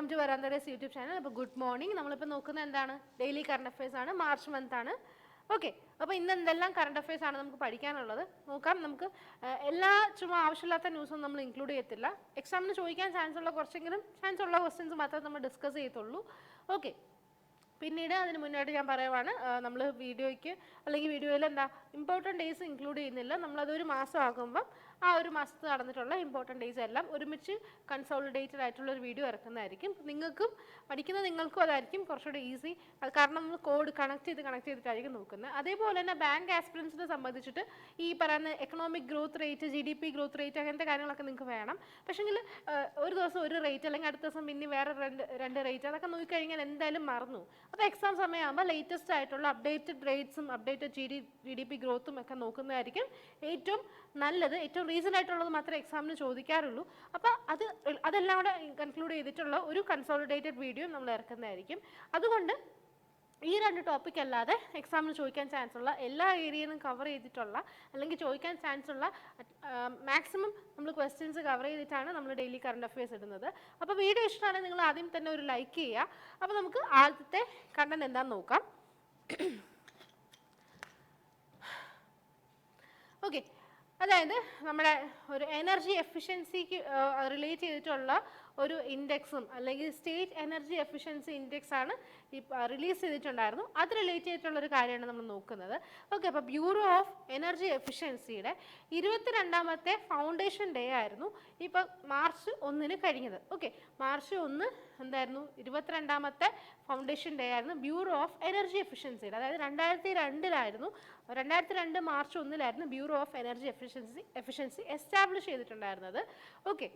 Welcome to Veranda Race YouTube channel. അപ്പോൾ good morning. നമ്മളിപ്പോൾ നോക്കുന്നത് എന്താണ്? ഡെയിലി കറണ്ട് അഫയേഴ്സ് ആണ്. മാർച്ച് മന്ത് ആണ്. ഓക്കെ, അപ്പോൾ ഇന്ന് എന്തെല്ലാം കറണ്ട് അഫയേഴ്സ് ആണ് നമുക്ക് പഠിക്കാനുള്ളത് നോക്കാം. നമുക്ക് എല്ലാ ചുമ്മാ ആവശ്യമില്ലാത്ത ന്യൂസൊന്നും നമ്മൾ ഇൻക്ലൂഡ് ചെയ്യത്തില്ല. എക്സാമിന് ചോദിക്കാൻ ചാൻസ് ഉള്ള കുറച്ചെങ്കിലും ചാൻസ് ഉള്ള ക്വസ്റ്റ്യൻസ് മാത്രമേ നമ്മൾ ഡിസ്കസ് ചെയ്യത്തുള്ളൂ. ഓക്കെ, പിന്നീട് അതിന് മുന്നോട്ട് ഞാൻ പറയുവാണ്, നമ്മൾ വീഡിയോയ്ക്ക് അല്ലെങ്കിൽ വീഡിയോയിൽ എന്താ ഇമ്പോർട്ടൻറ്റ് ഡേയ്സ് ഇൻക്ലൂഡ് ചെയ്യുന്നില്ല. നമ്മളതൊരു മാസം ആകുമ്പം ആ ഒരു മാസത്ത് നടന്നിട്ടുള്ള ഇമ്പോർട്ടൻറ്റ് ഡേയ്സ് എല്ലാം ഒരുമിച്ച് കൺസോളിഡേറ്റഡ് ആയിട്ടുള്ള ഒരു വീഡിയോ ഇറക്കുന്നതായിരിക്കും. നിങ്ങൾക്കും പഠിക്കുന്ന നിങ്ങൾക്കും അതായിരിക്കും കുറച്ചുകൂടി ഈസി. അത് കാരണം നമ്മൾ കോഡ് കണക്ട് ചെയ്തിട്ടായിരിക്കും നോക്കുന്നത്. അതേപോലെ തന്നെ ബാങ്ക് ആസ്പിറൻസിനെ സംബന്ധിച്ചിട്ട് ഈ പറയുന്ന economic growth rate, GDP growth rate, അങ്ങനത്തെ കാര്യങ്ങളൊക്കെ നിങ്ങൾക്ക് വേണം. പക്ഷേങ്കിൽ ഒരു ദിവസം ഒരു റേറ്റ് അല്ലെങ്കിൽ അടുത്ത ദിവസം പിന്നെ വേറെ രണ്ട് റേറ്റ്, അതൊക്കെ നോക്കിക്കഴിഞ്ഞാൽ എന്തായാലും മറന്നു. അപ്പോൾ എക്സാം സമയമാകുമ്പോൾ ലേറ്റസ്റ്റ് ആയിട്ടുള്ള അപ്ഡേറ്റഡ് റേറ്റ്സും അപ്ഡേറ്റഡ് GDP ഗ്രോത്തും ഒക്കെ നോക്കുന്നതായിരിക്കും ഏറ്റവും നല്ലത്. ഏറ്റവും റീസൺ ആയിട്ടുള്ളത് മാത്രമേ എക്സാമിന് ചോദിക്കാറുള്ളൂ. അപ്പോൾ അതെല്ലാം കൂടെ കൺക്ലൂഡ് ചെയ്തിട്ടുള്ള ഒരു കൺസോളിഡേറ്റഡ് വീഡിയോ നമ്മൾ ഇറക്കുന്നതായിരിക്കും. അതുകൊണ്ട് ഈ രണ്ട് ടോപ്പിക് അല്ലാതെ എക്സാമിന് ചോദിക്കാൻ ചാൻസ് ഉള്ള എല്ലാ ഏരിയയിലും കവർ ചെയ്തിട്ടുള്ള അല്ലെങ്കിൽ ചോദിക്കാൻ ചാൻസ് ഉള്ള മാക്സിമം നമ്മൾ ക്വസ്റ്റ്യൻസ് കവർ ചെയ്തിട്ടാണ് നമ്മൾ ഡെയിലി കറണ്ട് അഫയേഴ്സ് ഇടുന്നത്. അപ്പോൾ വീഡിയോ ഇഷ്ടമാണെങ്കിൽ നിങ്ങൾ ആദ്യം തന്നെ ഒരു ലൈക്ക് ചെയ്യുക. അപ്പോൾ നമുക്ക് ആദ്യത്തെ കണ്ടന്റ് എന്താണെന്ന് നോക്കാം. ഓക്കെ, അതായത് നമ്മുടെ ഒരു എനർജി എഫിഷ്യൻസിക്ക് റിലേറ്റ് ചെയ്തിട്ടുള്ള ഒരു ഇൻഡെക്സും അല്ലെങ്കിൽ സ്റ്റേറ്റ് എനർജി എഫിഷ്യൻസി ഇൻഡെക്സ് ആണ് ഈ റിലീസ് ചെയ്തിട്ടുണ്ടായിരുന്നു. അത് റിലേറ്റ് ചെയ്തിട്ടുള്ളൊരു കാര്യമാണ് നമ്മൾ നോക്കുന്നത്. ഓക്കെ, അപ്പോൾ ബ്യൂറോ ഓഫ് എനർജി എഫിഷ്യൻസിയുടെ 22ാമത്തെ ഫൗണ്ടേഷൻ ഡേ ആയിരുന്നു ഇപ്പോൾ മാർച്ച് 1 കഴിഞ്ഞത്. ഓക്കെ, മാർച്ച് 1 എന്തായിരുന്നു? 22ാമത്തെ ഫൗണ്ടേഷൻ ഡേ ആയിരുന്നു ബ്യൂറോ ഓഫ് എനർജി എഫിഷ്യൻസിയുടെ. അതായത് 2002 March 1 bureau of energy efficiency establish ചെയ്തിട്ടുണ്ടായിരുന്നത്. ഓക്കെ,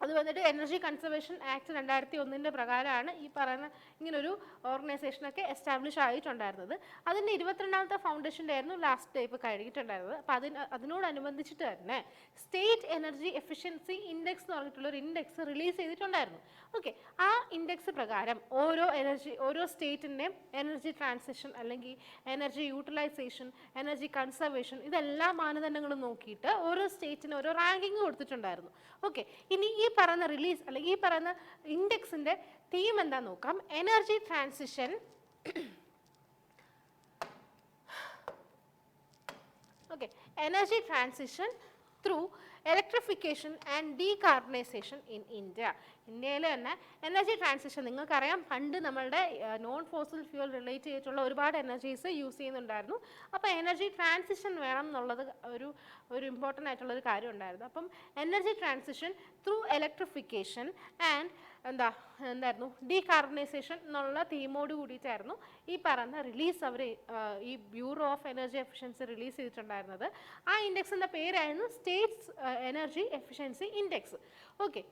അത് വന്നിട്ട് എനർജി കൺസർവേഷൻ ആക്ട് 2001 പ്രകാരമാണ് ഈ പറയുന്ന ഇങ്ങനൊരു ഓർഗനൈസേഷനൊക്കെ എസ്റ്റാബ്ലിഷ് ആയിട്ടുണ്ടായിരുന്നത്. അതിൻ്റെ 22ാമത്തെ ഫൗണ്ടേഷൻ ഡേ ആയിരുന്നു ലാസ്റ്റ് ഡേ ഇപ്പോൾ കഴിഞ്ഞിട്ടുണ്ടായിരുന്നത്. അപ്പോൾ അതിനോടനുബന്ധിച്ചിട്ട് തന്നെ സ്റ്റേറ്റ് എനർജി എഫിഷ്യൻസി ഇൻഡെക്സ് എന്ന് പറഞ്ഞിട്ടുള്ളൊരു ഇൻഡെക്സ് റിലീസ് ചെയ്തിട്ടുണ്ടായിരുന്നു. ഓക്കെ, ആ ഇൻഡെക്സ് പ്രകാരം ഓരോ സ്റ്റേറ്റിൻ്റെയും എനർജി ട്രാൻസിഷൻ അല്ലെങ്കിൽ എനർജി യൂട്ടിലൈസേഷൻ, എനർജി കൺസർവേഷൻ, ഇതെല്ലാം മാനദണ്ഡങ്ങളും നോക്കിയിട്ട് ഓരോ സ്റ്റേറ്റിന് ഓരോ റാങ്കിങ് കൊടുത്തിട്ടുണ്ടായിരുന്നു. ഓക്കെ, ഇനി ഈ പറയുന്ന റിലീസ് അല്ലെങ്കിൽ ഈ പറയുന്ന ഇൻഡെക്സിന്റെ തീം എന്താ നോക്കാം. Energy transition okay, energy transition through electrification and decarbonisation in India. ഇന്ത്യയിൽ തന്നെ എനർജി ട്രാൻസിഷൻ നിങ്ങൾക്കറിയാം, പണ്ട് നമ്മളുടെ നോൺ ഫോസിൽ ഫ്യൂൽ റിലേറ്റ് ചെയ്തിട്ടുള്ള ഒരുപാട് എനർജീസ് യൂസ് ചെയ്യുന്നുണ്ടായിരുന്നു. അപ്പോൾ എനർജി ട്രാൻസിഷൻ വേണം എന്നുള്ളത് ഒരു ഇമ്പോർട്ടൻ്റ് ആയിട്ടുള്ളൊരു കാര്യം ഉണ്ടായിരുന്നു. അപ്പം energy transition through electrification and എന്തായിരുന്നു ഡീകാർബണൈസേഷൻ എന്നുള്ള തീമോട് കൂടിയിട്ടായിരുന്നു ഈ പറയുന്ന റിലീസ് ഈ bureau of energy efficiency release ചെയ്തിട്ടുണ്ടായിരുന്നത്. ആ ഇൻഡെക്സിൻ്റെ പേരായിരുന്നു States energy efficiency index. Okay,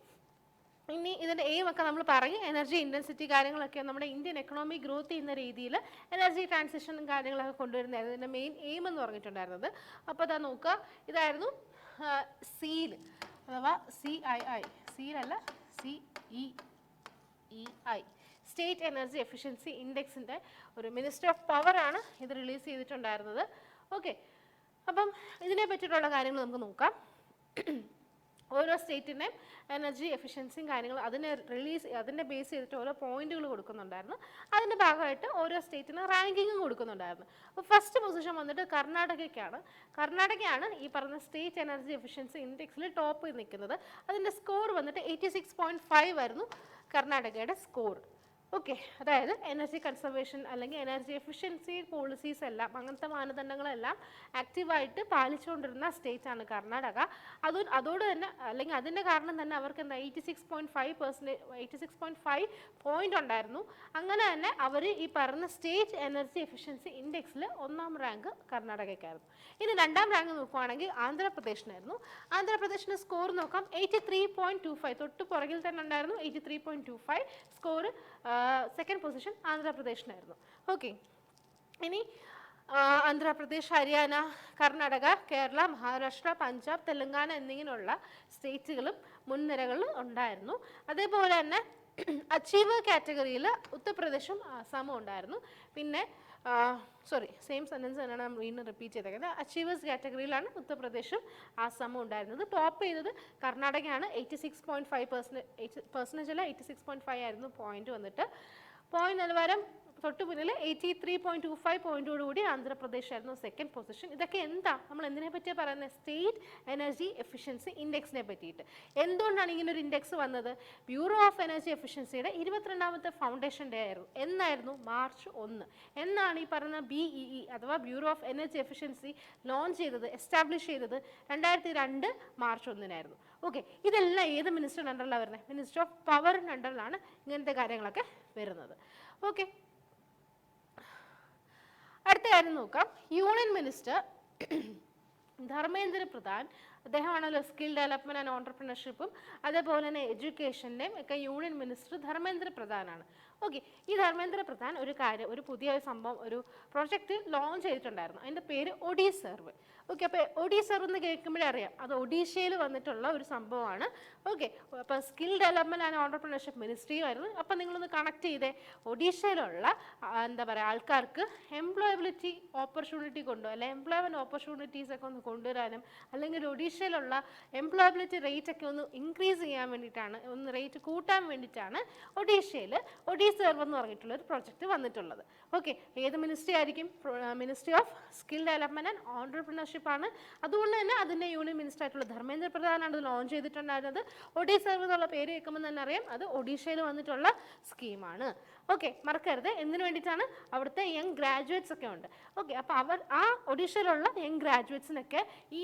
ഇനി ഇതിൻ്റെ എയിം ഒക്കെ നമ്മൾ പറയും. എനർജി ഇൻറ്റൻസിറ്റി കാര്യങ്ങളൊക്കെ നമ്മുടെ ഇന്ത്യൻ എക്കണോമി ഗ്രോത്ത് ചെയ്യുന്ന രീതിയിൽ എനർജി ട്രാൻസിഷനും കാര്യങ്ങളൊക്കെ കൊണ്ടുവരുന്നത് ഇതിൻ്റെ മെയിൻ എയിം എന്ന് പറഞ്ഞിട്ടുണ്ടായിരുന്നത്. അപ്പോൾ അതാ നോക്കുക, ഇതായിരുന്നു സീൽ അഥവാ CII, സീലല്ല CEEI, സ്റ്റേറ്റ് എനർജി എഫിഷ്യൻസി ഇൻഡെക്സിൻ്റെ ഒരു മിനിസ്റ്റർ ഓഫ് പവർ ആണ് ഇത് റിലീസ് ചെയ്തിട്ടുണ്ടായിരുന്നത്. ഓക്കെ, അപ്പം ഇതിനെ പറ്റിയിട്ടുള്ള കാര്യങ്ങൾ നമുക്ക് നോക്കാം. ഓരോ സ്റ്റേറ്റിൻ്റെയും എനർജി എഫിഷ്യൻസിയും കാര്യങ്ങളും അതിനെ ബേസ് ചെയ്തിട്ട് ഓരോ പോയിന്റുകൾ കൊടുക്കുന്നുണ്ടായിരുന്നു. അതിൻ്റെ ഭാഗമായിട്ട് ഓരോ സ്റ്റേറ്റിന് റാങ്കിങ്ങും കൊടുക്കുന്നുണ്ടായിരുന്നു. അപ്പോൾ ഫസ്റ്റ് പൊസിഷൻ വന്നിട്ട് കർണാടകയാണ് ഈ പറഞ്ഞ സ്റ്റേറ്റ് എനർജി എഫിഷ്യൻസി ഇൻഡെക്സിൽ ടോപ്പ് നിൽക്കുന്നത്. അതിൻ്റെ സ്കോർ വന്നിട്ട് 86.5 ആയിരുന്നു കർണാടകയുടെ സ്കോർ. ഓക്കെ, അതായത് എനർജി കൺസർവേഷൻ അല്ലെങ്കിൽ എനർജി എഫിഷ്യൻസി പോളിസീസ് എല്ലാം അങ്ങനത്തെ മാനദണ്ഡങ്ങളെല്ലാം ആക്റ്റീവായിട്ട് പാലിച്ചുകൊണ്ടിരുന്ന സ്റ്റേറ്റാണ് കർണാടക. അതോട് തന്നെ അല്ലെങ്കിൽ അതിൻ്റെ കാരണം തന്നെ അവർക്ക് എന്താ 86.5 പോയിന്റ് ഉണ്ടായിരുന്നു. അങ്ങനെ തന്നെ അവർ ഈ പറഞ്ഞ സ്റ്റേറ്റ് എനർജി എഫിഷ്യൻസി ഇൻഡെക്സിൽ 1ാം റാങ്ക് കർണാടകയ്ക്കായിരുന്നു. ഇനി 2ാം റാങ്ക് നോക്കുകയാണെങ്കിൽ ആന്ധ്രാപ്രദേശിനായിരുന്നു. ആന്ധ്രാപ്രദേശിൻ്റെ സ്കോർ നോക്കാം, 83.25, തൊട്ട് പുറകിൽ തന്നെ ഉണ്ടായിരുന്നു 83.25 സ്കോർ. സെക്കൻഡ് പൊസിഷൻ ആന്ധ്രാപ്രദേശിനായിരുന്നു. ഓക്കെ, ഇനി ആന്ധ്രാപ്രദേശ്, ഹരിയാന, കർണാടക, കേരള, മഹാരാഷ്ട്ര, പഞ്ചാബ്, തെലങ്കാന എന്നിങ്ങനെയുള്ള സ്റ്റേറ്റുകളും മുൻനിരകളിൽ ഉണ്ടായിരുന്നു. അതേപോലെ തന്നെ അച്ചീവർ കാറ്റഗറിയിൽ ഉത്തർപ്രദേശും ആസാമും ഉണ്ടായിരുന്നു. പിന്നെ സെയിം സെൻറ്റൻസ് തന്നെയാണ് നമ്മൾ വീണ്ടും റിപ്പീറ്റ് ചെയ്തേക്കുന്നത്. അച്ചീവേഴ്സ് കാറ്റഗറിയിലാണ് ഉത്തർപ്രദേശും ആസാമും ഉണ്ടായിരുന്നത്. ടോപ്പ് ചെയ്തത് കർണാടകയാണ്. 86.5% അല്ല, 86.5 ആയിരുന്നു പോയിന്റ് വന്നിട്ട്. പോയിന്റ് നിലവാരം തൊട്ട് മുന്നിൽ 83.25 പോയിന്റോടുകൂടി ആന്ധ്രാപ്രദേശ് ആയിരുന്നു സെക്കൻഡ് പൊസിഷൻ. ഇതൊക്കെ എന്താ, നമ്മൾ എന്തിനെ പറ്റിയാണ് പറയുന്നത്? സ്റ്റേറ്റ് എനർജി എഫിഷ്യൻസി ഇൻഡെക്സിനെ പറ്റിയിട്ട്. എന്തുകൊണ്ടാണ് ഇങ്ങനെ ഒരു ഇൻഡെക്സ് വന്നത്? ബ്യൂറോ ഓഫ് എനർജി എഫിഷ്യൻസിയുടെ 22ാമത്തെ ഫൗണ്ടേഷൻ ഡേ ആയിരുന്നു. എന്നായിരുന്നു? മാർച്ച് 1. എന്നാണ് ഈ പറയുന്ന BEE അഥവാ bureau of energy efficiency launch ചെയ്തത്, എസ്റ്റാബ്ലിഷ് ചെയ്തത് 2002 മാർച്ച് 1-നായിരുന്നു. ഓക്കെ, ഇതെല്ലാം ഏത് മിനിസ്റ്ററിൻ്റെ അണ്ടറിലാണ് വരുന്നത്? മിനിസ്റ്റർ ഓഫ് പവറിൻ്റെ അണ്ടറിലാണ് ഇങ്ങനത്തെ കാര്യങ്ങളൊക്കെ വരുന്നത്. ഓക്കെ, അടുത്ത കാര്യം നോക്കാം. യൂണിയൻ മിനിസ്റ്റർ ധർമ്മേന്ദ്ര പ്രധാൻ, അദ്ദേഹമാണല്ലോ സ്കിൽ ഡെവലപ്മെന്റ് ആൻഡ് ഓൺടർപ്രണർഷിപ്പും അതേപോലെ തന്നെ എഡ്യൂക്കേഷൻ്റെയും ഒക്കെ യൂണിയൻ മിനിസ്റ്റർ ധർമ്മേന്ദ്ര പ്രധാനാണ്. ഓക്കെ, ഈ ധർമ്മേന്ദ്ര പ്രധാൻ ഒരു പുതിയ സംഭവം, ഒരു പ്രോജക്റ്റ് ലോഞ്ച് ചെയ്തിട്ടുണ്ടായിരുന്നു. അതിൻ്റെ പേര് ഒഡീസർവ്. ഓക്കെ, അപ്പോൾ ഒഡീസർവ് എന്ന് കേൾക്കുമ്പോഴേ അറിയാം അത് ഒഡീഷയിൽ വന്നിട്ടുള്ള ഒരു സംഭവമാണ്. ഓക്കെ, അപ്പോൾ സ്കിൽ ഡെവലപ്മെന്റ് ആൻഡ് ഓൺടർപ്രണർഷിപ്പ് മിനിസ്ട്രിയുമായിരുന്നു. അപ്പം നിങ്ങളൊന്ന് കണക്ട് ചെയ്തേ. ഒഡീഷയിലുള്ള എന്താ പറയുക, ആൾക്കാർക്ക് എംപ്ലോയബിലിറ്റി ഓപ്പർച്യൂണിറ്റി അല്ലെ എംപ്ലോയ്മെൻറ്റ് ഓപ്പർച്യൂണിറ്റീസ് ഒക്കെ ഒന്ന് കൊണ്ടുവരാനും അല്ലെങ്കിൽ ഒഡീഷയിലുള്ള എംപ്ലോയബിലിറ്റി റേറ്റ് ഒക്കെ ഒന്ന് ഇൻക്രീസ് ചെയ്യാൻ വേണ്ടിയിട്ടാണ്, ഒന്ന് റേറ്റ് കൂട്ടാൻ വേണ്ടിയിട്ടാണ് ഒഡീഷയിൽ ഒഡീസർവ് എന്ന് പറഞ്ഞിട്ടുള്ള ഒരു പ്രോജക്റ്റ് വന്നിട്ടുള്ളത്. ഓക്കെ, ഏത് മിനിസ്ട്രി ആയിരിക്കും? Ministry of skill development and entrepreneurship ആണ്. അതുകൊണ്ട് തന്നെ അതിൻ്റെ യൂണിയൻ മിനിസ്റ്റർ ആയിട്ടുള്ള ധർമ്മേന്ദ്ര പ്രധാനാണ് ഇത് ലോഞ്ച് ചെയ്തിട്ടുണ്ടായിരുന്നത്. ഒഡീസർവ് എന്നുള്ള പേര് കേൾക്കുമ്പോൾ തന്നെ അറിയാം അത് ഒഡീഷയിൽ വന്നിട്ടുള്ള സ്കീമാണ്. ഓക്കെ, മറക്കരുത്. എന്തിനു വേണ്ടിയിട്ടാണ്? അവിടുത്തെ യങ് ഗ്രാജുവേറ്റ്സ് ഒക്കെ ഉണ്ട്. ഓക്കെ, അപ്പോൾ ആ ഒഡീഷയിലുള്ള യങ് ഗ്രാജുവേറ്റ്സിനൊക്കെ ഈ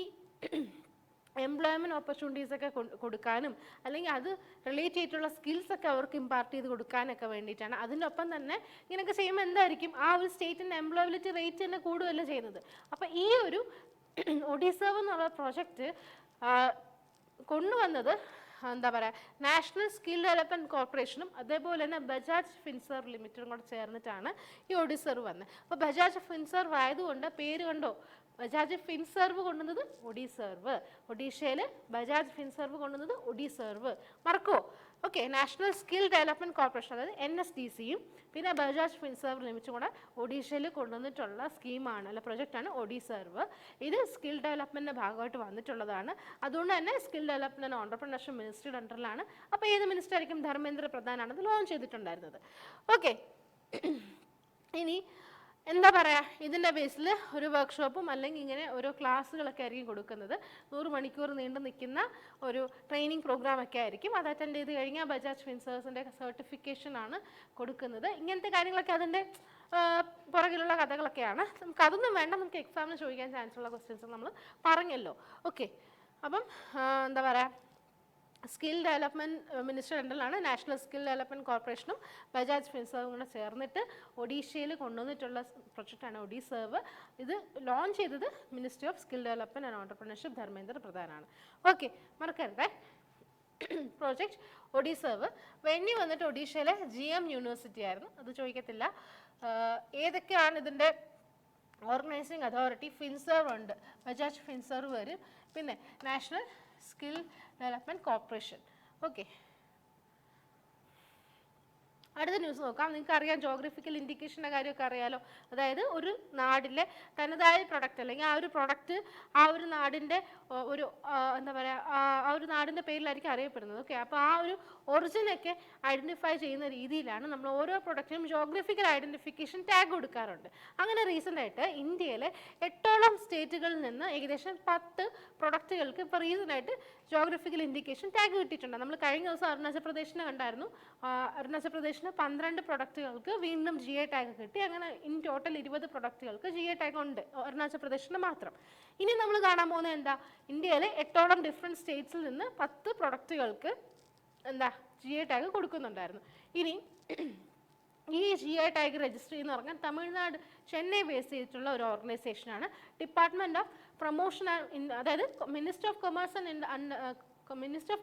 എംപ്ലോയ്മെൻറ്റ് ഓപ്പർച്യൂണിറ്റീസ് ഒക്കെ കൊടുക്കാനും അല്ലെങ്കിൽ അത് റിലേറ്റ് ചെയ്തിട്ടുള്ള സ്കിൽസ് ഒക്കെ അവർക്ക് ഇമ്പാർട്ട് ചെയ്ത് കൊടുക്കാനൊക്കെ വേണ്ടിയിട്ടാണ്. അതിനൊപ്പം തന്നെ ഇങ്ങനെയൊക്കെ ചെയ്യുമ്പോൾ എന്തായിരിക്കും, ആ ഒരു സ്റ്റേറ്റിൻ്റെ എംപ്ലോയബിലിറ്റി റേറ്റ് തന്നെ കൂടുകയല്ല ചെയ്യുന്നത്. അപ്പോൾ ഈ ഒരു ഒഡീസർവ് എന്നുള്ള പ്രോജക്റ്റ് കൊണ്ടുവന്നത് എന്താ പറയുക, നാഷണൽ സ്കിൽ ഡെവലപ്മെൻറ്റ് കോർപ്പറേഷനും അതേപോലെ തന്നെ ബജാജ് ഫിൻസർവ് ലിമിറ്റഡും കൂടെ ചേർന്നിട്ടാണ് ഈ ഒഡീസർവ് വന്നത്. അപ്പോൾ ബജാജ് ഫിൻസർവ് ആയതുകൊണ്ട് പേര് കണ്ടോ, ബജാജ് ഫിൻസർവ് കൊണ്ടുവന്നത് ഒഡീസർവ്. ഒഡീഷയിൽ ബജാജ് ഫിൻസർവ് കൊണ്ടുവന്നത് ഒഡീസർവ്. മറക്കോ? Okay, national skill development corporation അതായത് NSDCയും പിന്നെ ബജാജ് ഫിൻസർവ് ലിമിറ്റും കൂടെ ഒഡീഷയിൽ കൊണ്ടുവന്നിട്ടുള്ള സ്കീമാണ്, അല്ല പ്രൊജക്റ്റാണ് ഒഡീസർവ്. ഇത് സ്കിൽ ഡെവലപ്മെൻറ്റിൻ്റെ ഭാഗമായിട്ട് വന്നിട്ടുള്ളതാണ്. അതുകൊണ്ട് തന്നെ സ്കിൽ ഡെവലപ്മെൻറ്റ് ആൻഡ് ഓൺടർപ്രണർഷിപ്പ് മിനിസ്ട്രിയുടെ അണ്ടറിലാണ്. അപ്പോൾ ഏത് മിനിസ്റ്റർ ആയിരിക്കും? ധർമ്മേന്ദ്ര പ്രധാനാണ് ഇത് ലോഞ്ച് ചെയ്തിട്ടുണ്ടായിരുന്നത്. ഓക്കെ, ഇനി എന്താ പറയുക, ഇതിൻ്റെ ബേസിൽ ഒരു വർക്ക്ഷോപ്പും അല്ലെങ്കിൽ ഇങ്ങനെ ഓരോ ക്ലാസ്സുകളൊക്കെ ആയിരിക്കും കൊടുക്കുന്നത്. 100 മണിക്കൂർ നീണ്ടു നിൽക്കുന്ന ഒരു ട്രെയിനിങ് പ്രോഗ്രാമൊക്കെ ആയിരിക്കും. അത് അറ്റൻഡ് ചെയ്ത് കഴിഞ്ഞാൽ ബജാജ് ഫിൻസേഴ്സിൻ്റെ സർട്ടിഫിക്കേഷനാണ് കൊടുക്കുന്നത്. ഇങ്ങനത്തെ കാര്യങ്ങളൊക്കെ അതിൻ്റെ പുറകിലുള്ള കഥകളൊക്കെയാണ്. നമുക്ക് അതൊന്നും വേണ്ട, നമുക്ക് എക്സാമിന് ചോദിക്കാൻ ചാൻസ് ഉള്ള ക്വസ്റ്റ്യൻസ് നമ്മൾ പറഞ്ഞല്ലോ. ഓക്കെ, അപ്പം എന്താ പറയുക, സ്കിൽ ഡെവലപ്മെൻറ്റ് മിനിസ്റ്റർ അണ്ടറിലാണ് നാഷണൽ സ്കിൽ ഡെവലപ്മെൻറ്റ് കോർപ്പറേഷനും ബജാജ് ഫിൻസർവും കൂടെ ചേർന്നിട്ട് ഒഡീഷയിൽ കൊണ്ടുവന്നിട്ടുള്ള പ്രൊജക്റ്റാണ് ഒഡീസർവ്. ഇത് ലോഞ്ച് ചെയ്തത് ministry of skill development and entrepreneurship Dharmendra പ്രധാനാണ്. ഓക്കെ, മറക്കരുതേ. പ്രോജക്റ്റ് ഒഡീസർവ് വെന്യൂ വന്നിട്ട് ഒഡീഷയിലെ GM യൂണിവേഴ്സിറ്റി ആയിരുന്നു. അത് ചോദിക്കത്തില്ല. ഏതൊക്കെയാണ് ഇതിൻ്റെ ഓർഗനൈസിങ് അതോറിറ്റി? ഫിൻസർവ് ഉണ്ട്, ബജാജ് ഫിൻസർവ് വരും, പിന്നെ national skill development corporation. Okay, അടുത്ത ന്യൂസ് നോക്കാം. നിങ്ങൾക്ക് അറിയാം ജോഗ്രഫിക്കൽ ഇൻഡിക്കേഷൻ്റെ കാര്യമൊക്കെ അറിയാലോ. അതായത് ഒരു നാടിൻ്റെ തനതായ പ്രൊഡക്റ്റ് അല്ലെങ്കിൽ ആ ഒരു പ്രൊഡക്റ്റ് ആ ഒരു നാടിൻ്റെ ഒരു എന്താ പറയുക, ആ ഒരു നാടിൻ്റെ പേരിലായിരിക്കും അറിയപ്പെടുന്നത്. ഓക്കെ, അപ്പോൾ ആ ഒരു ഒറിജിനൊക്കെ ഐഡൻറ്റിഫൈ ചെയ്യുന്ന രീതിയിലാണ് നമ്മൾ ഓരോ പ്രൊഡക്റ്റിനും ജോഗ്രഫിക്കൽ ഐഡൻറ്റിഫിക്കേഷൻ ടാഗ് കൊടുക്കാറുണ്ട്. അങ്ങനെ റീസെൻ്റായിട്ട് ഇന്ത്യയിലെ 8ഓളം സ്റ്റേറ്റുകളിൽ നിന്ന് ഏകദേശം 10 പ്രൊഡക്റ്റുകൾക്ക് ഇപ്പോൾ റീസെൻ്റായിട്ട് ജോഗ്രഫിക്കൽ ഇൻഡിക്കേഷൻ ടാഗ് കിട്ടിയിട്ടുണ്ട്. നമ്മൾ കഴിഞ്ഞ ദിവസം അരുണാചൽ പ്രദേശിനെ കണ്ടായിരുന്നു. അരുണാചൽ പ്രദേശിന് 12 പ്രൊഡക്റ്റുകൾക്ക് വീണ്ടും GI ടാഗ് കിട്ടി. അങ്ങനെ ഇൻ ടോട്ടൽ 20 പ്രൊഡക്റ്റുകൾക്ക് GI ടാഗ് ഉണ്ട് അരുണാചൽ പ്രദേശിന് മാത്രം. ഇനി നമ്മൾ കാണാൻ പോകുന്നത് എന്താ, ഇന്ത്യയിലെ 8ഓളം ഡിഫറെൻറ്റ് സ്റ്റേറ്റ്സിൽ നിന്ന് 10 പ്രൊഡക്റ്റുകൾക്ക് എന്താ GI ടാഗ് കൊടുക്കുന്നുണ്ടായിരുന്നു. ഇനി ഈ GI ടാഗ് രജിസ്റ്റർ ചെയ്യുന്ന പറഞ്ഞാൽ തമിഴ്നാട് ചെന്നൈ ബേസ് ചെയ്തിട്ടുള്ള ഒരു ഓർഗനൈസേഷനാണ് ഡിപ്പാർട്ട്മെൻറ്റ് ഓഫ് പ്രൊമോഷൻ, അതായത് മിനിസ്റ്റർ ഓഫ്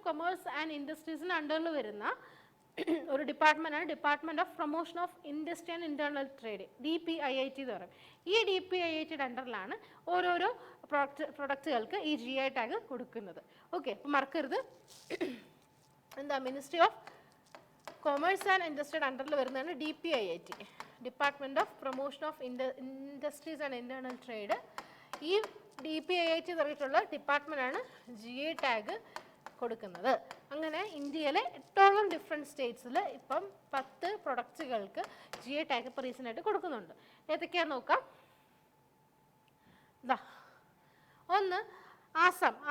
കൊമേഴ്സ് ആൻഡ് ഇൻഡസ്ട്രീസിന് അണ്ടറിൽ വരുന്ന ഒരു ഡിപ്പാർട്ട്മെൻറ്റാണ് department of promotion of industry and internal trade, DPIIT എന്ന് പറയും. ഈ DPIITയുടെ അണ്ടറിലാണ് ഓരോരോ പ്രൊഡക്റ്റുകൾക്ക് ഈ GI ടാഗ് കൊടുക്കുന്നത്. ഓക്കെ, അപ്പോൾ മറക്കരുത്. എന്താ, മിനിസ്ട്രി ഓഫ് കൊമേഴ്സ് ആൻഡ് ഇൻഡസ്ട്രിയുടെ അണ്ടറിൽ വരുന്നതാണ് DPIIT, department of promotion of industries and international trade. ഈ DPIIT എന്ന് പറഞ്ഞിട്ടുള്ള ഡിപ്പാർട്ട്മെൻറ്റാണ് GI ടാഗ് കൊടുക്കുന്നത്. അങ്ങനെ ഇന്ത്യയിലെ 8ഓളം ഡിഫറെൻറ്റ് സ്റ്റേറ്റ്സിൽ ഇപ്പം 10 പ്രൊഡക്റ്റുകൾക്ക് GI ടാഗ് ഇപ്പോൾ റീസെൻ്റായിട്ട് കൊടുക്കുന്നുണ്ട്. ഏതൊക്കെയാണെന്ന് നോക്കാം. ഇതാ ഒന്ന്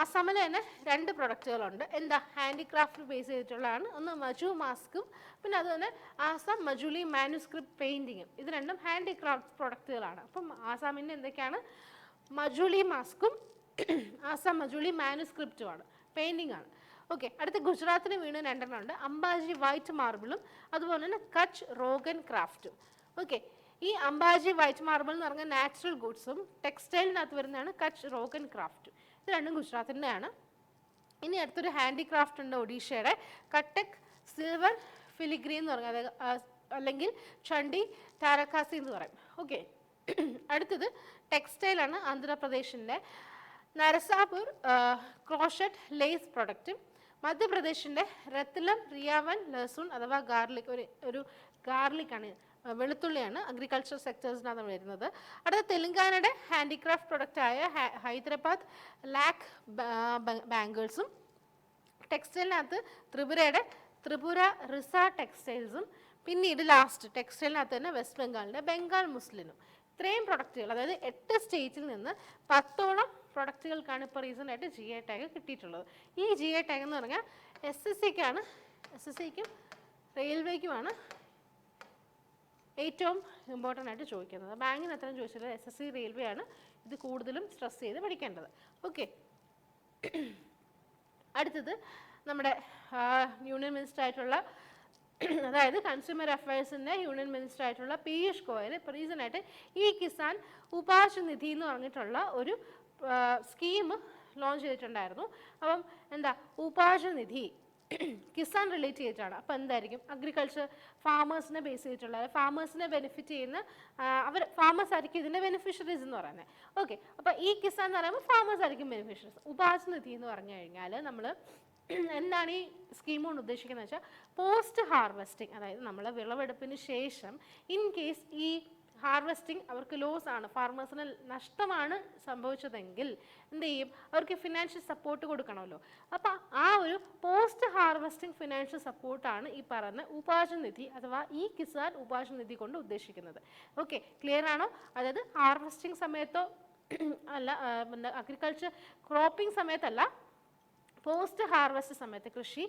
ആസാമിൽ തന്നെ 2 പ്രൊഡക്റ്റുകളുണ്ട്. എന്താ, ഹാൻഡിക്രാഫ്റ്റ് ബേസ് ചെയ്തിട്ടുള്ളതാണ്. ഒന്ന് മജു മാസ്കും പിന്നെ അതുപോലെ ആസാം മജുലി മാനുസ്ക്രിപ്റ്റ് പെയിൻറ്റിങ്ങും. ഇത് രണ്ടും ഹാൻഡിക്രാഫ്റ്റ് പ്രൊഡക്റ്റുകളാണ്. അപ്പം ആസാമിൻ്റെ എന്തൊക്കെയാണ്, മജുലി മാസ്കും ആസാം മജുലി മാനുസ്ക്രിപ്റ്റുമാണ്, പെയിൻറ്റിംഗ് ആണ്. ഓക്കെ, അടുത്ത ഗുജറാത്തിന് വീണ്ടും 2 ഉണ്ട്. അംബാജി വൈറ്റ് മാർബിളും അതുപോലെ തന്നെ കച്ച് റോഗൻ ക്രാഫ്റ്റും. ഓക്കെ, ഈ അംബാജി വൈറ്റ് മാർബിൾ എന്ന് പറഞ്ഞാൽ നാച്ചുറൽ ഗുഡ്സും ടെക്സ്റ്റൈലിനകത്ത് വരുന്നതാണ് കച്ച് റോഗൻ ക്രാഫ്റ്റും. ഇത് രണ്ടും ഗുജറാത്തിൻ്റെയാണ്. ഇനി അടുത്തൊരു ഹാൻഡിക്രാഫ്റ്റ് ഉണ്ട് ഒഡീഷയുടെ, കട്ടക് സിൽവർ ഫിലിഗ്രി എന്ന് പറഞ്ഞാൽ അല്ലെങ്കിൽ ചണ്ഡി ടാരക്കാസി എന്ന് പറയും. ഓക്കെ, അടുത്തത് ടെക്സ്റ്റൈലാണ്. ആന്ധ്രാപ്രദേശിൻ്റെ നരസാപൂർ ക്രോഷറ്റ് ലേസ് പ്രൊഡക്റ്റും മധ്യപ്രദേശിൻ്റെ രത്ലം റിയാവൻ ലസൂൺ അഥവാ ഗാർലിക്, ഒരു ഗാർലിക്കാണ്, വെളുത്തുള്ളിയാണ് അഗ്രികൾച്ചർ സെക്ടേഴ്സിനാണ് വരുന്നത്. അടുത്ത തെലങ്കാനയുടെ ഹാൻഡിക്രാഫ്റ്റ് പ്രൊഡക്റ്റായ ഹൈദരാബാദ് ലാക്ക് ബാംഗിൾസും ടെക്സ്റ്റൈലിനകത്ത് ത്രിപുരയുടെ ത്രിപുര റിസ ടെക്സ്റ്റൈൽസും പിന്നീട് ലാസ്റ്റ് ടെക്സ്റ്റൈലിനകത്ത് തന്നെ വെസ്റ്റ് ബംഗാളിൻ്റെ ബംഗാൾ മുസ്ലിനും. ഇത്രയും പ്രൊഡക്റ്റുകൾ, അതായത് 8 സ്റ്റേറ്റിൽ നിന്ന് 10ഓളം പ്രൊഡക്റ്റുകൾക്കാണ് ഇപ്പോൾ റീസെൻ്റായിട്ട് GI ടാഗ് കിട്ടിയിട്ടുള്ളത്. ഈ GI ടാഗ് എന്ന് പറഞ്ഞാൽ SSCക്കും റെയിൽവേക്കുമാണ് ഏറ്റവും ഇമ്പോർട്ടൻ്റ് ആയിട്ട് ചോദിക്കുന്നത്. ബാങ്കിന് അത്രയും ചോദിച്ചില്ല, SSC റെയിൽവേ ആണ് ഇത് കൂടുതലും സ്ട്രെസ് ചെയ്ത് പഠിക്കേണ്ടത്. ഓക്കെ, അടുത്തത് നമ്മുടെ യൂണിയൻ മിനിസ്റ്റർ ആയിട്ടുള്ള, അതായത് കൺസ്യൂമർ അഫയേഴ്സിൻ്റെ യൂണിയൻ മിനിസ്റ്റർ ആയിട്ടുള്ള പീയൂഷ് ഗോയൽ ഇപ്പോൾ റീസെൻ്റായിട്ട് ഈ കിസാൻ ഉപാർജൻ നിധി എന്ന് പറഞ്ഞിട്ടുള്ള ഒരു സ്കീം ലോഞ്ച് ചെയ്തിട്ടുണ്ടായിരുന്നു. അപ്പം എന്താ, ഉപാർജൻ നിധി കിസാൻ റിലേറ്റ് ചെയ്തിട്ടാണ്. അപ്പോൾ എന്തായിരിക്കും, അഗ്രികൾച്ചർ ഫാമേഴ്സിനെ ബേസ് ചെയ്തിട്ടുള്ള, ഫാമേഴ്സിനെ ബെനിഫിറ്റ് ചെയ്യുന്ന, ഫാമേഴ്സ് ആയിരിക്കും ഇതിൻ്റെ ബെനിഫിഷ്യറീസ് എന്ന് പറയുന്നത്. ഓക്കെ, അപ്പോൾ ഈ കിസാൻ എന്ന് പറയുമ്പോൾ ഫാമേഴ്സ് ആയിരിക്കും ബെനിഫിഷ്യറീസ്. ഉപാർജൻ നിധി എന്ന് പറഞ്ഞു കഴിഞ്ഞാൽ നമ്മൾ എന്താണ് ഈ സ്കീം കൊണ്ട് ഉദ്ദേശിക്കുന്നത് വെച്ചാൽ, പോസ്റ്റ് ഹാർവെസ്റ്റിംഗ്, അതായത് നമ്മൾ വിളവെടുപ്പിന് ശേഷം ഇൻ കേസ് ഈ ഹാർവെസ്റ്റിംഗ് അവർക്ക് ലോസ് ആണ്, ഫാർമേഴ്സിന് നഷ്ടമാണ് സംഭവിച്ചതെങ്കിൽ എന്ത് ചെയ്യും, അവർക്ക് ഫിനാൻഷ്യൽ സപ്പോർട്ട് കൊടുക്കണമല്ലോ. അപ്പം ആ ഒരു പോസ്റ്റ് ഹാർവെസ്റ്റിംഗ് ഫിനാൻഷ്യൽ സപ്പോർട്ടാണ് ഈ പറയുന്ന ഉപാർജൻ നിധി അഥവാ ഈ കിസാൻ ഉപാർജൻ നിധി കൊണ്ട് ഉദ്ദേശിക്കുന്നത്. ഓക്കെ, ക്ലിയർ ആണോ? അതായത് ഹാർവെസ്റ്റിംഗ് സമയത്തോ അല്ല, അഗ്രികൾച്ചർ ക്രോപ്പിംഗ് സമയത്തല്ല, പോസ്റ്റ് ഹാർവെസ്റ്റ് സമയത്ത് കൃഷി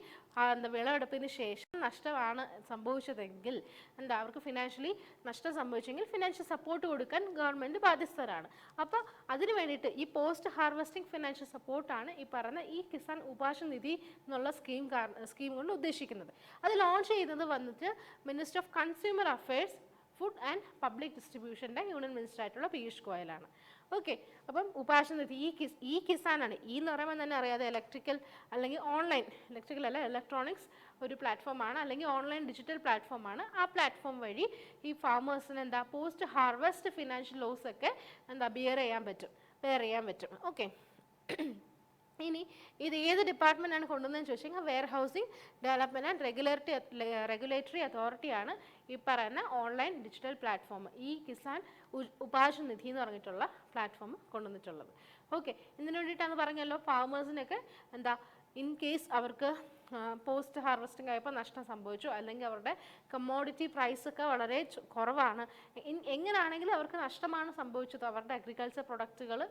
വിളവെടുപ്പിന് ശേഷം നഷ്ടമാണ് സംഭവിച്ചതെങ്കിൽ എന്താ, അവർക്ക് ഫിനാൻഷ്യലി നഷ്ടം സംഭവിച്ചെങ്കിൽ ഫിനാൻഷ്യൽ സപ്പോർട്ട് കൊടുക്കാൻ ഗവൺമെൻറ് ബാധ്യസ്ഥരാണ്. അപ്പോൾ അതിന് വേണ്ടിയിട്ട് ഈ പോസ്റ്റ് ഹാർവെസ്റ്റിംഗ് ഫിനാൻഷ്യൽ സപ്പോർട്ടാണ് ഈ പറയുന്ന ഈ കിസാൻ ഉപാർജൻ നിധി എന്നുള്ള സ്കീം കൊണ്ട് ഉദ്ദേശിക്കുന്നത്. അത് ലോഞ്ച് ചെയ്തത് വന്നിട്ട് minister of consumer affairs, food and public ഡിസ്ട്രിബ്യൂഷൻ്റെ യൂണിയൻ മിനിസ്റ്റർ ആയിട്ടുള്ള പീയൂഷ് ഗോയലാണ്. ഓക്കെ, അപ്പം ഉപാർജൻ നിധി ഈ കിസാനാണ്. ഈ എന്ന് പറയുമ്പോൾ തന്നെ അറിയാതെ ഇലക്ട്രിക്കൽ അല്ലെങ്കിൽ ഓൺലൈൻ, ഇലക്ട്രിക്കൽ അല്ല ഇലക്ട്രോണിക്സ് ഒരു പ്ലാറ്റ്ഫോമാണ്, അല്ലെങ്കിൽ ഓൺലൈൻ ഡിജിറ്റൽ പ്ലാറ്റ്ഫോമാണ്. ആ പ്ലാറ്റ്ഫോം വഴി ഈ ഫാമേഴ്സിന് എന്താ പോസ്റ്റ് ഹാർവെസ്റ്റ് ഫിനാൻഷ്യൽ ലോസ് ഒക്കെ എന്താ ബെയർ ചെയ്യാൻ പറ്റും. ഓക്കെ, ഇനി ഇത് ഏത് ഡിപ്പാർട്ട്മെൻറ്റാണ് കൊണ്ടുവന്നതെന്ന് ചോദിച്ചു കഴിഞ്ഞാൽ warehousing development and regulatory അതോറിറ്റിയാണ് ഈ പറയുന്ന ഓൺലൈൻ ഡിജിറ്റൽ പ്ലാറ്റ്ഫോം ഈ കിസാൻ ഉപാർജൻ നിധി എന്ന് പറഞ്ഞിട്ടുള്ള പ്ലാറ്റ്ഫോം കൊണ്ടുവന്നിട്ടുള്ളത്. ഓക്കെ, ഇതിനു വേണ്ടിയിട്ടാണ് പറഞ്ഞല്ലോ ഫാമേഴ്സിനൊക്കെ എന്താ ഇൻ കേസ് അവർക്ക് പോസ്റ്റ് ഹാർവെസ്റ്റിംഗ് ആയപ്പോൾ നഷ്ടം സംഭവിച്ചു, അല്ലെങ്കിൽ അവരുടെ കമ്മോഡിറ്റി പ്രൈസൊക്കെ വളരെ കുറവാണ്, എങ്ങനെയാണെങ്കിലും അവർക്ക് നഷ്ടമാണ് സംഭവിച്ചത്, അവരുടെ അഗ്രികൾച്ചർ പ്രൊഡക്റ്റുകൾ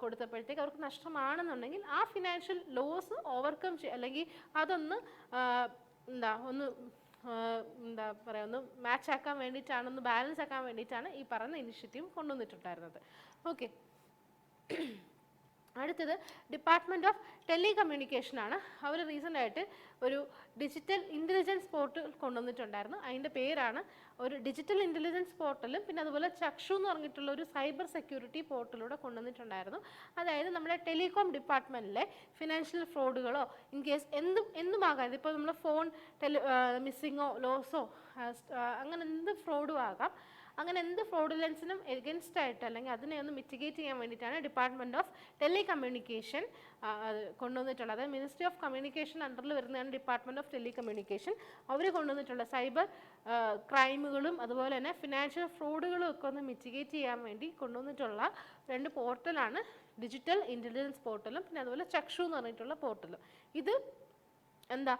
കൊടുത്തപ്പോഴത്തേക്ക് അവർക്ക് നഷ്ടമാണെന്നുണ്ടെങ്കിൽ ആ ഫിനാൻഷ്യൽ ലോസ് ഓവർകം അല്ലെങ്കിൽ അതൊന്ന് എന്താ പറയുക ഒന്ന് മാച്ച് ആക്കാൻ വേണ്ടിയിട്ടാണ്, ഒന്ന് ബാലൻസ് ആക്കാൻ വേണ്ടിയിട്ടാണ് ഈ പറയുന്ന ഇനിഷ്യേറ്റീവ് കൊണ്ടുവന്നിട്ടുണ്ടായിരുന്നത്. ഓക്കെ, അടുത്തത് ഡിപ്പാർട്ട്മെൻറ്റ് ഓഫ് ടെലികമ്മ്യൂണിക്കേഷൻ ആണ്. അവർ റീസെൻ്റായിട്ട് ഒരു ഡിജിറ്റൽ ഇൻ്റലിജൻസ് പോർട്ടൽ കൊണ്ടുവന്നിട്ടുണ്ടായിരുന്നു. അതിൻ്റെ പേരാണ് ഒരു ഡിജിറ്റൽ ഇൻ്റലിജൻസ് പോർട്ടലും പിന്നെ അതുപോലെ ചക്ഷു എന്ന് പറഞ്ഞിട്ടുള്ള ഒരു സൈബർ സെക്യൂരിറ്റി പോർട്ടലൂടെ കൊണ്ടുവന്നിട്ടുണ്ടായിരുന്നു. അതായത് നമ്മുടെ ടെലികോം ഡിപ്പാർട്ട്മെൻറ്റിലെ ഫിനാൻഷ്യൽ ഫ്രോഡുകളോ ഇൻ കേസ് എന്തുമാകാം, ഇപ്പോൾ നമ്മൾ ഫോൺ മിസ്സിങ്ങോ ലോസോ അങ്ങനെ എന്ത് ഫ്രോഡും ആകാം, അങ്ങനെ എന്ത് ഫ്രോഡുലൻസിനും എഗൻസ്റ്റ് ആയിട്ട് അല്ലെങ്കിൽ അതിനെ ഒന്ന് മിറ്റിഗേറ്റ് ചെയ്യാൻ വേണ്ടിയിട്ടാണ് ഡിപ്പാർട്ട്മെൻറ്റ് ഓഫ് ടെലികമ്മ്യൂണിക്കേഷൻ കൊണ്ടുവന്നിട്ടുള്ളത്. അതായത് മിനിസ്ട്രി ഓഫ് കമ്മ്യൂണിക്കേഷൻ അണ്ടറിൽ വരുന്നതാണ് ഡിപ്പാർട്ട്മെൻറ്റ് ഓഫ് ടെലികമ്മ്യൂണിക്കേഷൻ. അവർ കൊണ്ടുവന്നിട്ടുള്ള സൈബർ ക്രൈമുകളും അതുപോലെ തന്നെ ഫിനാൻഷ്യൽ ഫ്രോഡുകളും ഒക്കെ ഒന്ന് മിറ്റിഗേറ്റ് ചെയ്യാൻ വേണ്ടി കൊണ്ടുവന്നിട്ടുള്ള 2 പോർട്ടലാണ് ഡിജിറ്റൽ ഇൻ്റലിജൻസ് പോർട്ടലും പിന്നെ അതുപോലെ ചക്ഷു എന്ന് പറഞ്ഞിട്ടുള്ള പോർട്ടലും. ഇത് എന്താ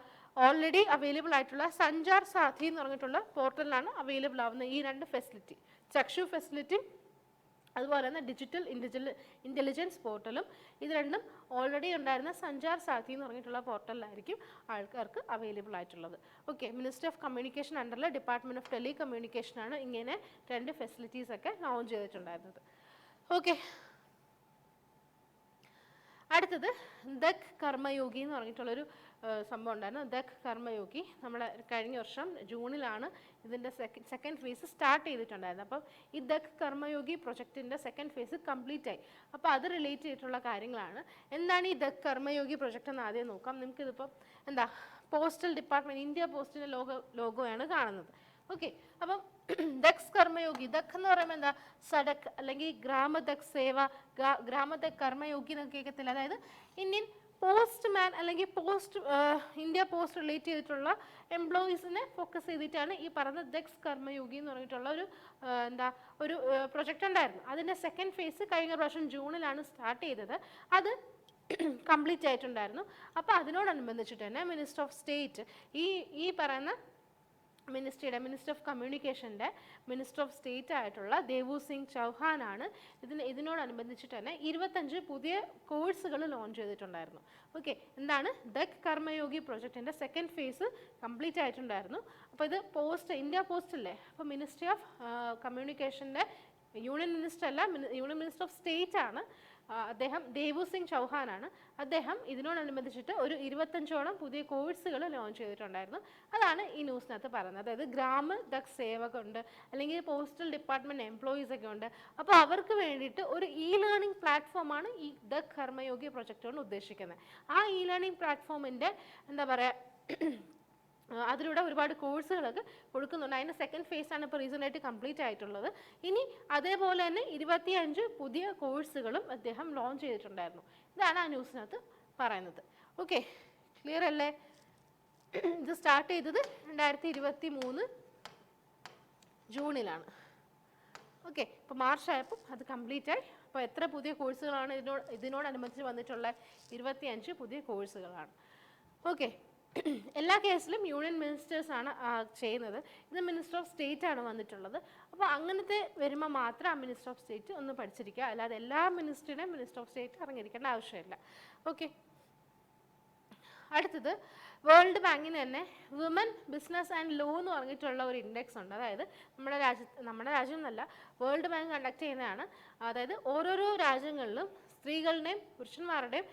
ഓൾറെഡി അവൈലബിൾ ആയിട്ടുള്ള സഞ്ചാർ സാഥി എന്ന് പറഞ്ഞിട്ടുള്ള പോർട്ടലിലാണ് അവൈലബിൾ ആവുന്ന ഈ 2 ഫെസിലിറ്റി, ചക്ഷു ഫെസിലിറ്റിയും അതുപോലെ തന്നെ ഡിജിറ്റൽ ഇൻ്റലിജൻസ് പോർട്ടലും. ഇത് രണ്ടും ഓൾറെഡി ഉണ്ടായിരുന്ന സഞ്ചാർ സാഥി എന്ന് പറഞ്ഞിട്ടുള്ള പോർട്ടലിലായിരിക്കും ആൾക്കാർക്ക് അവൈലബിൾ ആയിട്ടുള്ളത്. ഓക്കെ, മിനിസ്ട്രി ഓഫ് കമ്മ്യൂണിക്കേഷൻ അണ്ടറിൽ ഡിപ്പാർട്ട്മെൻറ്റ് ഓഫ് ടെലികമ്മ്യൂണിക്കേഷനാണ് ഇങ്ങനെ 2 ഫെസിലിറ്റീസ് ഒക്കെ ലോഞ്ച് ചെയ്തിട്ടുണ്ടായിരുന്നത്. ഓക്കെ, അടുത്തത് ദക് കർമ്മയോഗി എന്ന് പറഞ്ഞിട്ടുള്ളൊരു സംഭവം ഉണ്ടായിരുന്നു. ദക് കർമ്മയോഗി നമ്മളെ കഴിഞ്ഞ വർഷം ജൂണിലാണ് ഇതിൻ്റെ സെക്കൻഡ് ഫേസ് സ്റ്റാർട്ട് ചെയ്തിട്ടുണ്ടായിരുന്നത്. അപ്പം ഈ ദക് കർമ്മയോഗി പ്രൊജക്റ്റിൻ്റെ സെക്കൻഡ് ഫേസ് കംപ്ലീറ്റ് ആയി. അപ്പോൾ അത് റിലേറ്റ് ചെയ്തിട്ടുള്ള കാര്യങ്ങളാണ്. എന്താണ് ഈ ദക് കർമ്മയോഗി പ്രൊജക്റ്റ് എന്ന് ആദ്യം നോക്കാം. നമുക്കിതിപ്പം എന്താ പോസ്റ്റൽ ഡിപ്പാർട്ട്മെൻറ്റ്, ഇന്ത്യ പോസ്റ്റിൻ്റെ ലോഗോയാണ് കാണുന്നത്. ഓക്കെ, അപ്പം ദക്സ് കർമ്മയോഗി, ദക് എന്ന് പറയുമ്പോൾ എന്താ സഡക് അല്ലെങ്കിൽ ഗ്രാമദക് സേവ, ഗ്രാമദക് കർമ്മയോഗി എന്നൊക്കെ കേൾക്കത്തില്ല. അതായത് ഇന്ത്യൻ പോസ്റ്റ്മാൻ അല്ലെങ്കിൽ ഇന്ത്യ പോസ്റ്റ് റിലേറ്റ് ചെയ്തിട്ടുള്ള എംപ്ലോയീസിനെ ഫോക്കസ് ചെയ്തിട്ടാണ് ഈ പറഞ്ഞ ദക്സ് കർമ്മയോഗി എന്ന് പറഞ്ഞിട്ടുള്ള ഒരു പ്രൊജക്റ്റ് ഉണ്ടായിരുന്നു. അതിൻ്റെ സെക്കൻഡ് ഫേസ് കഴിഞ്ഞ പ്രാവശ്യം ജൂണിലാണ് സ്റ്റാർട്ട് ചെയ്തത്. അത് കംപ്ലീറ്റ് ആയിട്ടുണ്ടായിരുന്നു. അപ്പോൾ അതിനോടനുബന്ധിച്ചിട്ട് തന്നെ മിനിസ്റ്റർ ഓഫ് സ്റ്റേറ്റ് ഈ പറയുന്ന മിനിസ്റ്റർ ഓഫ് കമ്മ്യൂണിക്കേഷൻ്റെ മിനിസ്റ്റർ ഓഫ് സ്റ്റേറ്റ് ആയിട്ടുള്ള ദേവു സിംഗ് ചൗഹാനാണ് ഇതിനോടനുബന്ധിച്ചിട്ട് തന്നെ 25 പുതിയ കോഴ്സുകൾ ലോഞ്ച് ചെയ്തിട്ടുണ്ടായിരുന്നു. ഓക്കെ, എന്താണ് ദക് കർമ്മയോഗി പ്രൊജക്റ്റിൻ്റെ സെക്കൻഡ് ഫേസ് കംപ്ലീറ്റ് ആയിട്ടുണ്ടായിരുന്നു. അപ്പോൾ ഇത് ഇന്ത്യ പോസ്റ്റ് അല്ലേ, അപ്പോൾ മിനിസ്ട്രി ഓഫ് കമ്മ്യൂണിക്കേഷൻ്റെ യൂണിയൻ മിനിസ്റ്റർ അല്ല, യൂണിയൻ മിനിസ്റ്റർ ഓഫ് സ്റ്റേറ്റ് ആണ് അദ്ദേഹം, ദേവു സിംഗ് ചൗഹാനാണ്. അദ്ദേഹം ഇതിനോടനുബന്ധിച്ചിട്ട് ഒരു 25ഓളം പുതിയ കോഴ്സുകൾ ലോഞ്ച് ചെയ്തിട്ടുണ്ടായിരുന്നു. അതാണ് ഈ ന്യൂസിനകത്ത് പറയുന്നത്. അതായത് ദക് സേവക് ഉണ്ട്, അല്ലെങ്കിൽ പോസ്റ്റൽ ഡിപ്പാർട്ട്മെൻറ്റ് എംപ്ലോയീസ് ഒക്കെ ഉണ്ട്. അപ്പോൾ അവർക്ക് വേണ്ടിയിട്ട് ഒരു ലേണിംഗ് പ്ലാറ്റ്ഫോമാണ് ഈ ദക് കർമ്മയോഗി പ്രൊജക്റ്റ് കൊണ്ട് ഉദ്ദേശിക്കുന്നത്. ആ ലേണിംഗ് പ്ലാറ്റ്ഫോമിൻ്റെ എന്താ പറയുക, അതിലൂടെ ഒരുപാട് കോഴ്സുകളൊക്കെ കൊടുക്കുന്നുണ്ട്. അതിൻ്റെ സെക്കൻഡ് ഫേസാണ് ഇപ്പോൾ റീസെൻ്റായിട്ട് കംപ്ലീറ്റ് ആയിട്ടുള്ളത്. ഇനി അതേപോലെ തന്നെ 25 പുതിയ കോഴ്സുകളും അദ്ദേഹം ലോഞ്ച് ചെയ്തിട്ടുണ്ടായിരുന്നു. ഇതാണ് ആ ന്യൂസിനകത്ത് പറയുന്നത്. ഓക്കെ, ക്ലിയർ അല്ലേ? ഇത് സ്റ്റാർട്ട് ചെയ്തത് 2023 ജൂണിലാണ്. ഓക്കെ, ഇപ്പോൾ മാർച്ച് ആയപ്പോൾ അത് കംപ്ലീറ്റ് ആയി. അപ്പോൾ എത്ര പുതിയ കോഴ്സുകളാണ് ഇതിനോടനുബന്ധിച്ച് വന്നിട്ടുള്ള 25 പുതിയ കോഴ്സുകളാണ്. ഓക്കെ, എല്ലാ കേസിലും യൂണിയൻ മിനിസ്റ്റേഴ്സാണ് ചെയ്യുന്നത്. ഇത് മിനിസ്റ്റർ ഓഫ് സ്റ്റേറ്റ് ആണ് വന്നിട്ടുള്ളത്. അപ്പോൾ അങ്ങനത്തെ വരുമ്പോൾ മാത്രം ആ മിനിസ്റ്റർ ഓഫ് സ്റ്റേറ്റ് ഒന്ന് പഠിച്ചിരിക്കുക, അല്ലാതെ എല്ലാ മിനിസ്റ്ററിനെയും മിനിസ്റ്റർ ഓഫ് സ്റ്റേറ്റ് അറിഞ്ഞിരിക്കേണ്ട ആവശ്യമില്ല. ഓക്കെ, അടുത്തത് വേൾഡ് ബാങ്കിന് തന്നെ വുമൻ ബിസിനസ് ആൻഡ് ലോ എന്ന് പറഞ്ഞിട്ടുള്ള ഒരു ഇൻഡെക്സ് ഉണ്ട്. അതായത് നമ്മുടെ രാജ്യം എന്നല്ല, വേൾഡ് ബാങ്ക് കണ്ടക്ട് ചെയ്യുന്നതാണ്. അതായത് ഓരോരോ രാജ്യങ്ങളിലും സ്ത്രീകളുടെയും പുരുഷന്മാരുടെയും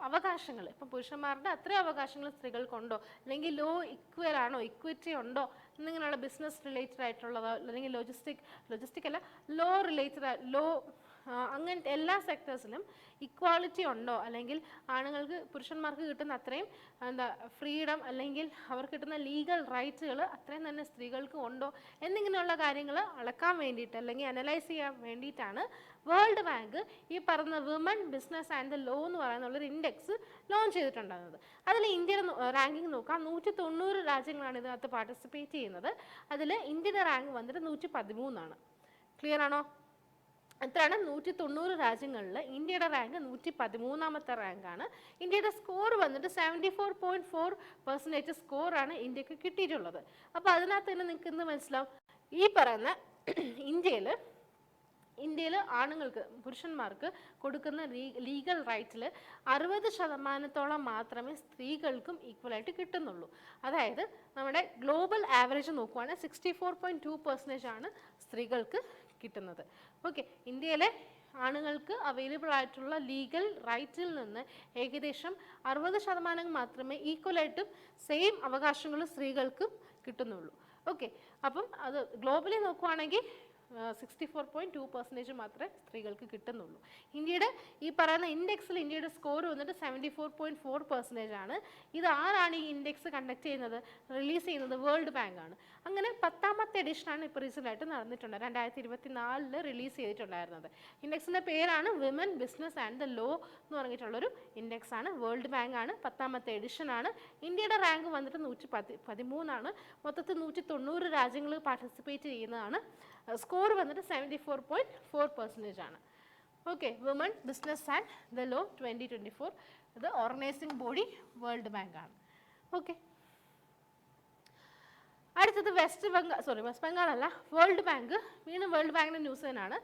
അവകാശങ്ങൾ, ഇപ്പം പുരുഷന്മാരുടെ അത്രയും അവകാശങ്ങൾ സ്ത്രീകൾക്കുണ്ടോ, അല്ലെങ്കിൽ ലോ ഇക്വൽ ആണോ, ഇക്വിറ്റി ഉണ്ടോ എന്നിങ്ങനെയുള്ള ബിസിനസ് റിലേറ്റഡ് ആയിട്ടുള്ളതോ, അല്ലെങ്കിൽ ലോജിസ്റ്റിക് അല്ല, ലോ റിലേറ്റഡ് അങ്ങനത്തെ എല്ലാ സെക്ടേഴ്സിലും ഇക്വാളിറ്റി ഉണ്ടോ, അല്ലെങ്കിൽ ആണുങ്ങൾക്ക് പുരുഷന്മാർക്ക് കിട്ടുന്ന അത്രയും ഫ്രീഡം അല്ലെങ്കിൽ അവർക്ക് കിട്ടുന്ന ലീഗൽ റൈറ്റ്സുകൾ അത്രയും തന്നെ സ്ത്രീകൾക്ക് ഉണ്ടോ എന്നിങ്ങനെയുള്ള കാര്യങ്ങൾ അളക്കാൻ വേണ്ടിയിട്ട് അല്ലെങ്കിൽ അനലൈസ് ചെയ്യാൻ വേണ്ടിയിട്ടാണ് വേൾഡ് ബാങ്ക് ഈ പറഞ്ഞ Women Business and the Law എന്ന് പറയുന്നുള്ളൊരു ഇൻഡെക്സ് ലോഞ്ച് ചെയ്തിട്ടുണ്ടാകുന്നത്. അതിൽ ഇന്ത്യയുടെ റാങ്കിങ് നോക്കാം. 190 രാജ്യങ്ങളാണ് ഇതിനകത്ത് പാർട്ടിസിപ്പേറ്റ് ചെയ്യുന്നത്. അതിൽ ഇന്ത്യയുടെ റാങ്ക് വന്നിട്ട് 113 ക്ലിയർ ആണോ? എത്രയാണ്? 190 രാജ്യങ്ങളിൽ ഇന്ത്യയുടെ റാങ്ക് 113ാമത്തെ റാങ്കാണ്. ഇന്ത്യയുടെ സ്കോർ വന്നിട്ട് 74.4% സ്കോറാണ് ഇന്ത്യക്ക് കിട്ടിയിട്ടുള്ളത്. അപ്പോൾ അതിനകത്ത് തന്നെ നിങ്ങൾക്ക് ഇന്ന് മനസ്സിലാവും, ഈ പറയുന്ന ഇന്ത്യയിൽ ആണുങ്ങൾക്ക് പുരുഷന്മാർക്ക് കൊടുക്കുന്ന ലീഗൽ റൈറ്റ്സിൽ 60% മാത്രമേ സ്ത്രീകൾക്കും ഈക്വലായിട്ട് കിട്ടുന്നുള്ളൂ. അതായത് നമ്മുടെ ഗ്ലോബൽ ആവറേജ് നോക്കുവാണെങ്കിൽ 64.2% ആണ് സ്ത്രീകൾക്ക് കിട്ടുന്നത്. ഓക്കെ, ഇന്ത്യയിലെ ആണുങ്ങൾക്ക് അവൈലബിൾ ആയിട്ടുള്ള ലീഗൽ റൈറ്റ്സിൽ നിന്ന് ഏകദേശം 60% മാത്രമേ ഈക്വലായിട്ടും സെയിം അവകാശങ്ങൾ സ്ത്രീകൾക്കും കിട്ടുന്നുള്ളൂ. ഓക്കെ, അപ്പം അത് ഗ്ലോബലി നോക്കുവാണെങ്കിൽ 64.2% മാത്രമേ സ്ത്രീകൾക്ക് കിട്ടുന്നുള്ളൂ. ഇന്ത്യയുടെ ഈ പറയുന്ന ഇൻഡെക്സിൽ ഇന്ത്യയുടെ സ്കോർ വന്നിട്ട് 74.4% ആണ്. ഇത് ആരാണ് ഈ ഇൻഡെക്സ് കണ്ടക്ട് ചെയ്യുന്നത്, റിലീസ് ചെയ്യുന്നത്? വേൾഡ് ബാങ്ക് ആണ്. അങ്ങനെ 10ാമത്തെ എഡിഷനാണ് ഇപ്പോൾ റീസെൻ്റായിട്ട് നടന്നിട്ടുണ്ട്, 2024 റിലീസ് ചെയ്തിട്ടുണ്ടായിരുന്നത്. ഇൻഡെക്സിൻ്റെ പേരാണ് Women Business and the Law എന്ന് പറഞ്ഞിട്ടുള്ളൊരു ഇൻഡെക്സ് ആണ്. വേൾഡ് ബാങ്ക് ആണ്, 10ാമത്തെ എഡിഷനാണ്. ഇന്ത്യയുടെ റാങ്ക് വന്നിട്ട് 113 മൊത്തത്തിൽ 190 രാജ്യങ്ങൾ പാർട്ടിസിപ്പേറ്റ് ചെയ്യുന്നതാണ്. സ്കോർ വന്നിട്ട് 74.4% ആണ്. Okay, Women Business and the Law 2024, ഇത് ഓർഗനൈസിംഗ് ബോഡി വേൾഡ് ബാങ്ക് ആണ്. ഓക്കെ, അടുത്തത് വെസ്റ്റ് ബംഗാൾ അല്ല, വേൾഡ് ബാങ്ക്. വീണ്ടും വേൾഡ് ബാങ്കിൻ്റെ ന്യൂസ് തന്നെയാണ്.